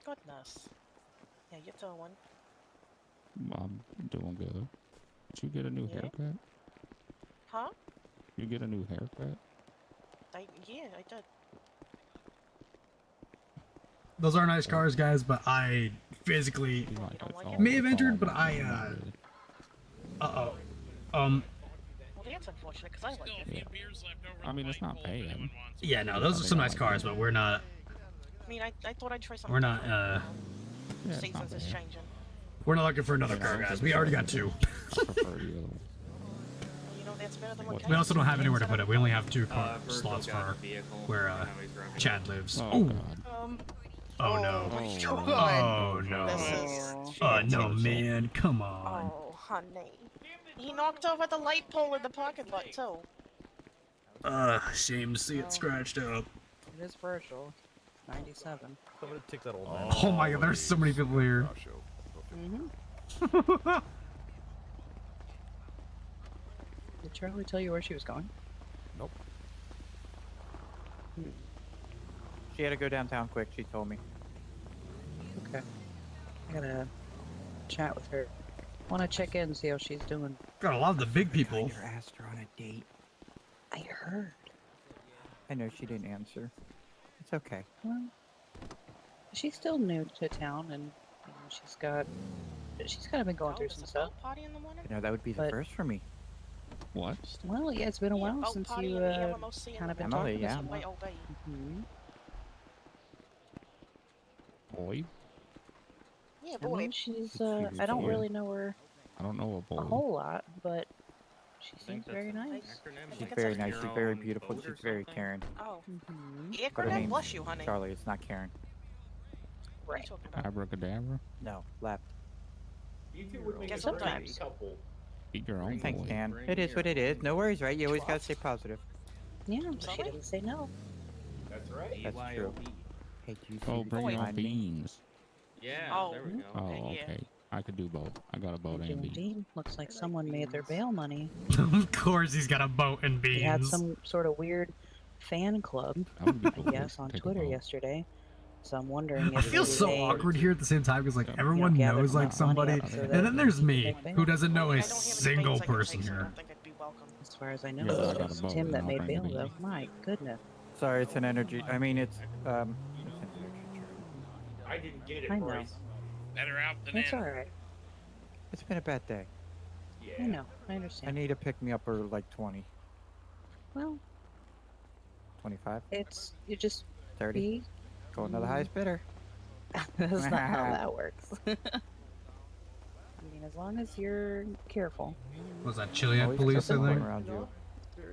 Goodness. Yeah, you're doing. I'm doing good. Did you get a new Yeah. haircut? Huh? You get a new haircut? Yeah, I did. Those are nice cars, guys, but I physically may have entered, but Well, that's unfortunate because I like Still a it. few beers left over. I mean, it's not bad. yeah, no, those are some nice cars, but we're not. I mean, I thought I'd try something. We're not. Yeah, it's not Seasons is bad. changing. We're not looking for another car, guys. We already got two. I prefer the other one. You know, that's better than what We also don't have anywhere to put it. We only have two car slots for where Chad lives. Oh, Oh, God. oh no. Oh, Oh no. This is. Oh no, man. Come on. Oh, honey. He knocked over the light pole in the parking lot too. Shame to see it scratched up. It is virtual. 97. Somebody take that old man. Oh my god, there's so many people here. Did Charlie tell you where she was going? Nope. She had to go downtown quick, she told me. Okay. I gotta chat with her. Wanna check in, see how she's doing. Got a lot of the big people. You asked her on a date. I heard. I know she didn't answer. It's okay. Well, she's still new to town, and you know, she's kind of been going through some stuff. Party in the morning? You know, that would be the But- first for me. What? Well, yeah, it's been a while boat since party you in the LMOC in kind of the been morning. talking to Yeah. someone. Wait, obey. Mhm. Boy? Yeah, I boy. mean, she's She was I don't boy. really know her I don't know a boy. a whole lot, but she seems very nice. She's very nice, she's very beautiful, she's very caring. Oh. Mhm. But her Acronym, name's bless you, honey. Charlie, it's not Karen. What are you talking about? Abracadabra? No, left. You two would make a Sometimes. great couple. Eat your own Thanks, Dan. It is what it is. No worries, right? You always gotta stay positive. Yeah, she didn't say no. That's right. That's true. Hey, do you Oh, see bring your behind me? beans. Yeah, oh. There we go. Oh, Yeah. okay. I could do both. I got a boat and beans. Indeed, looks like someone made their bail money. Of course he's got a boat and They had beans. some sort of weird fan club, I would be I cool guess, on take a Twitter boat. yesterday. So I'm wondering if I feel maybe so they, awkward here at the same time because like everyone gather knows like money somebody, up so that and then there's they me can make who bail. doesn't know I a don't have any single veins I can person take, so I here. don't think I'd be welcome. As far as I know, Yeah, I it got was a boat Tim and that all made kinds bail, of though. beans. My goodness. Sorry, it's an energy. I mean, it's I didn't get it, I know. Bryce. Better out than It's in. alright. it's been a bad day. Yeah. I know. I I understand. need to pick me up for like 20, Well, 25, you just 30. be. Go another highest bidder. That's not how that works. I mean, as long as you're careful. Was that Chilean Always police, I something think? around you.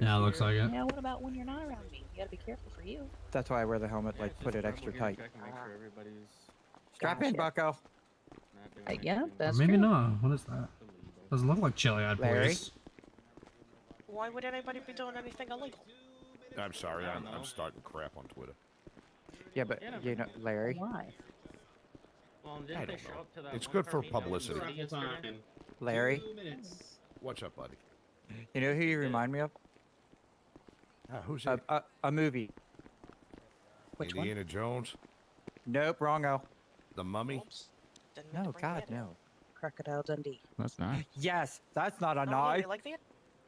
Yeah, it looks like it. Yeah, what about when you're not around me? You gotta be careful for you. That's why I wear the helmet, like put it extra tight. Strap in, Gotcha. bucko. Yeah, Or that's maybe true. not. What is that? Doesn't look like Chilean Larry? police. Why would anybody be doing anything illegal? I'm sorry, I'm starting crap on Twitter. Yeah, but you know, Larry. Why? I don't know. It's good for publicity. Larry, 2 minutes. What's up, buddy? you know who you remind me of? Who's it? A movie. Which one? Indiana Jones? Nope, wrongo. The Mummy? Oops. Didn't mean to No, bring God, that in. no. Crocodile Dundee. That's nice. Yes, that's not a Oh, knife. you like that?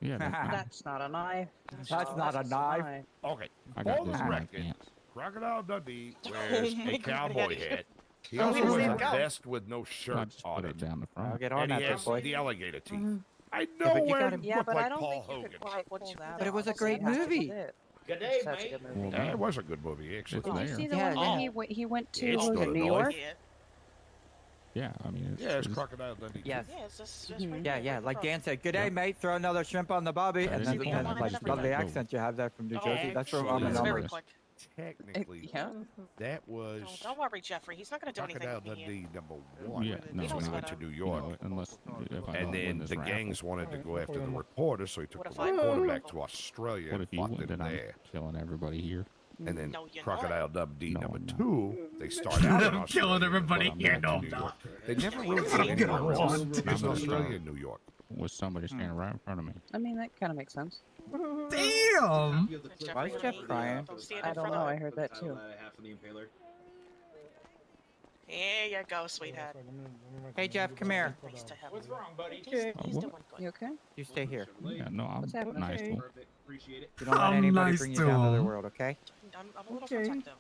Yeah, that's nice. That's not a knife. That's not a knife. Okay. I got For this the in my record, pants. Crocodile Dundee wears my a God, cowboy Eddie. hat. He Oh, also wait, wears wait, a go. vest with no I shirt just on put it. it down the I'll front. get on And that, he big has boy. the alligator teeth. I but know you where gotta- it Yeah, looked but like I don't Paul think you Hogan. could quite pull that But it off. was a That's great what movie. it is. Good day, Such a mate. good movie. Yeah, it was a good movie, actually. It's Did you there. see the Yeah, one yeah. that he went to? It's What was not it, a New knife. York? Yeah. Yeah, I mean, Yeah, it's it's Crocodile Dundee. Yes. Yeah, it's just right Yeah, there, yeah. right Like across. Dan said, good day, Yep. mate. Throw another shrimp on the bobby, That and is then the the point. like Whatever. lovely accent you have there from New Jersey. That's from Actually, it's very numbers. quick. Technically, Yeah. that was Don't worry, Jeffrey. He's not going to do anything Crocodile with me here. Dundee #1. Yeah, no, He knows when he went better. to New you York. know, unless if I And don't win then this the raffle. gangs wanted to go after the reporter, so he took What the if I reporter win? back to Australia What and if you fought win? them Then I'm there. killing everybody here. And then No, you're Crocodile Dundee No, I'm not. #2, they started out in I'm Australia. killing everybody but here. went No, to I'm New not. York. They never really I'm did gonna anywhere else. want Just to. Australia and New York. With somebody standing right in front of me. I mean, that kind of makes sense. Damn! Why is Jeff crying? Don't stand I in don't front know. of I him. heard that too. There you go, sweetheart. Hey, Jeff, come here. Nice to have What's him. wrong, buddy? He's Oh, doing what? good. You okay? You stay here. Yeah, no, I'm What's happening? nice to him. Perfect. Appreciate it. You don't let I'm anybody nice bring you to down to the him. world, okay? I'm a little Okay. protective.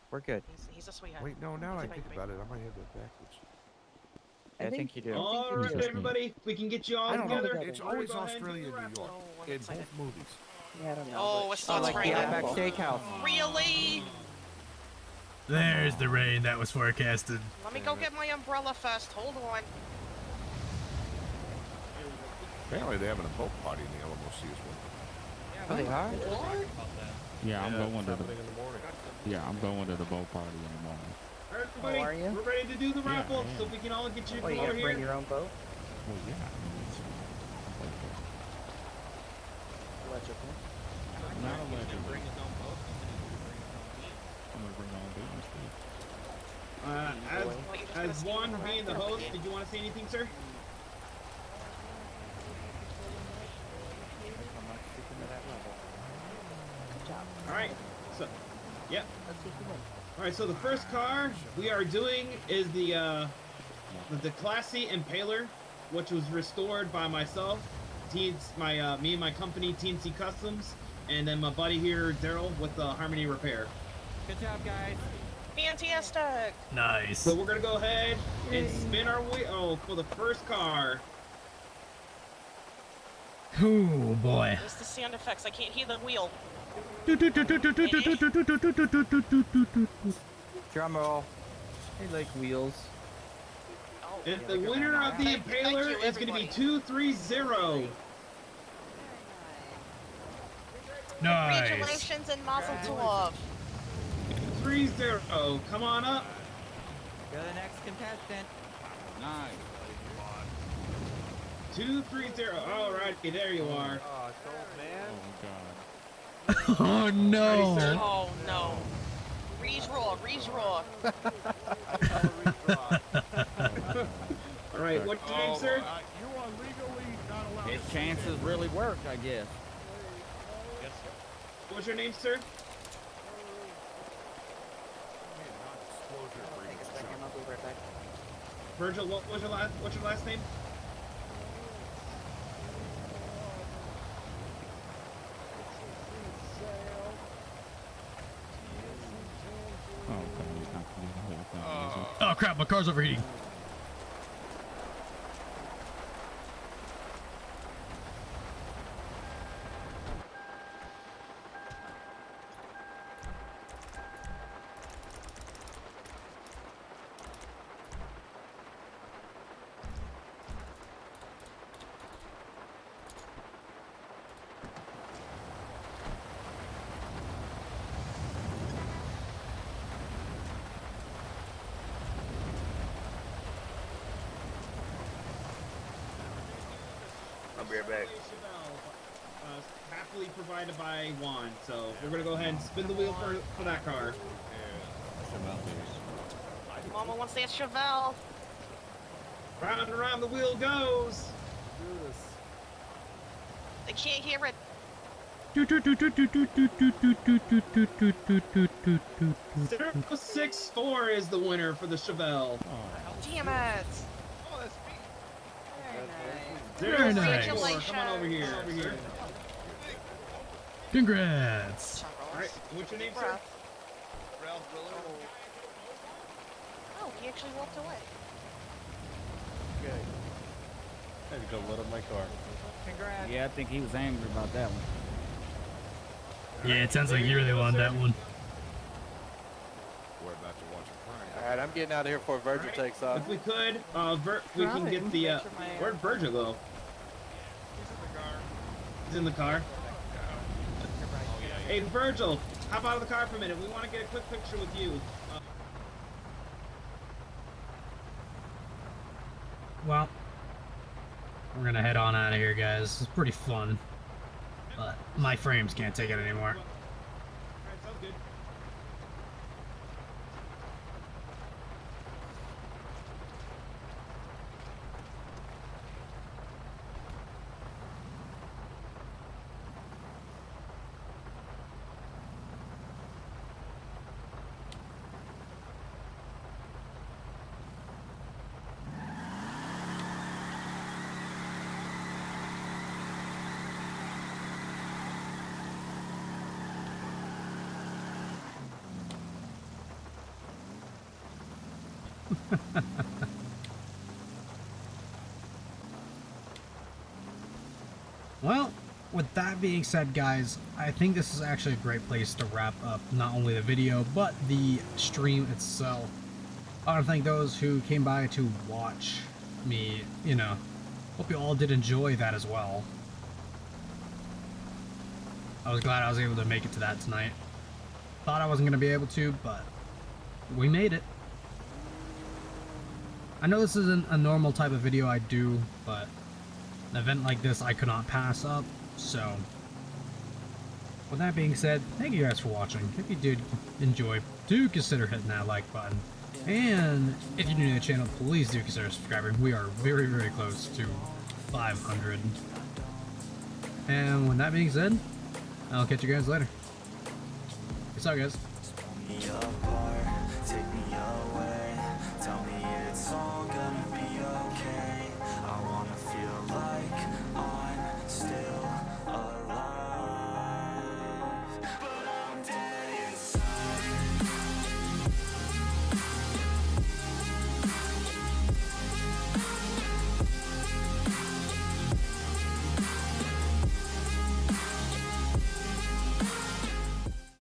We're good. He's a sweetheart. Wait, no, now He's I a think baby. about it, I might have that backwards. I think you do. All right, do. everybody. We can get you all I don't know. together. It's We're gonna always go ahead and do Australia the and New raffle. York. Oh, I'm In excited. both movies. Yeah, I don't know. Oh, it Oh, starts like the raining. Outback Steakhouse. Really? There's the rain that was forecasted. Let me go get my umbrella first. Hold on. Apparently they're having a boat party in the LMOC as well. Oh, they are? Yeah, I'm going to the. happening in the morning. Yeah, I'm going to the boat party in the morning. All right, everybody. are you? We're ready to do the Yeah, raffle, I so am. we can all get you What, you over gonna here. bring your own boat? Well, yeah. I mean, it's, Allegedly. not allegedly. I'm gonna bring my own business too. As Juan being the host, did you want to say anything, sir? Good job. All right. So, yep. Let's see if you win. All right. So the first car we are doing is the Classy Impaler, which was restored by myself, me and my company TNC Customs, and then my buddy here Daryl with Harmony Repair. Good job, guys. Fantastic. Nice. So we're gonna go ahead and spin our wheel for the first car. Oh boy. Where's the sound effects? I can't hear the wheel. Drum roll. I like wheels. Oh, And the winner of the Thank you, Impaler is going to be everybody. 230. Nice. Congratulations and mazel tov. 230. Come on up. You're the next contestant. Nice. 230. All right, there you are. Oh, it's old man. Oh god. Oh no. Oh no. Reese raw, Reese raw. All right, what's your name, sir? You are legally not allowed If chances really work, I guess. What's your name, sir? Take a second. I'll be right back. Virgil, what's your last name? Oh, okay. He's not gonna do the whole thing, is he? Oh crap, my car's overheating. I'll be right back. Happily provided by Juan. So we're gonna go ahead and spin the wheel for that car. Come Mama wants that Chevelle. Round and around the wheel goes. They can't hear it. 064 is the winner for the Chevelle. Damn it. Oh, that's me. Very nice. 064, come on over here. Over here. Congrats. All right, what's your name, sir? Ralph Willard. Oh, he actually walked away. Okay. I had to go load up my car. Congrats. Yeah, I think he was angry about that one. Yeah, it sounds like you really won that one. We're about to watch a prank. All right, I'm getting out of here before Virgil takes off. If we could, we can get the. Where'd Virgil go? He's in the car. Hey, Virgil, hop out of the car for a minute. We want to get a quick picture with you. Well, we're gonna head on out of here, guys. It's pretty fun, but my frames can't take it anymore. Alright, sounds good. Well, with that being said, guys, I think this is actually a great place to wrap up not only the video, but the stream itself. I want to thank those who came by to watch me, you know. Hope you all did enjoy that as well. I was glad I was able to make it to that tonight. Thought I wasn't going to be able to, but we made it. I know this isn't a normal type of video I do, but an event like this I could not pass up, so with that being said, thank you guys for watching. If you did enjoy, do consider hitting that like button. And if you're new to the channel, please do consider subscribing. We are very, very close to 500. And with that being said, I'll catch you guys later. Peace out, guys.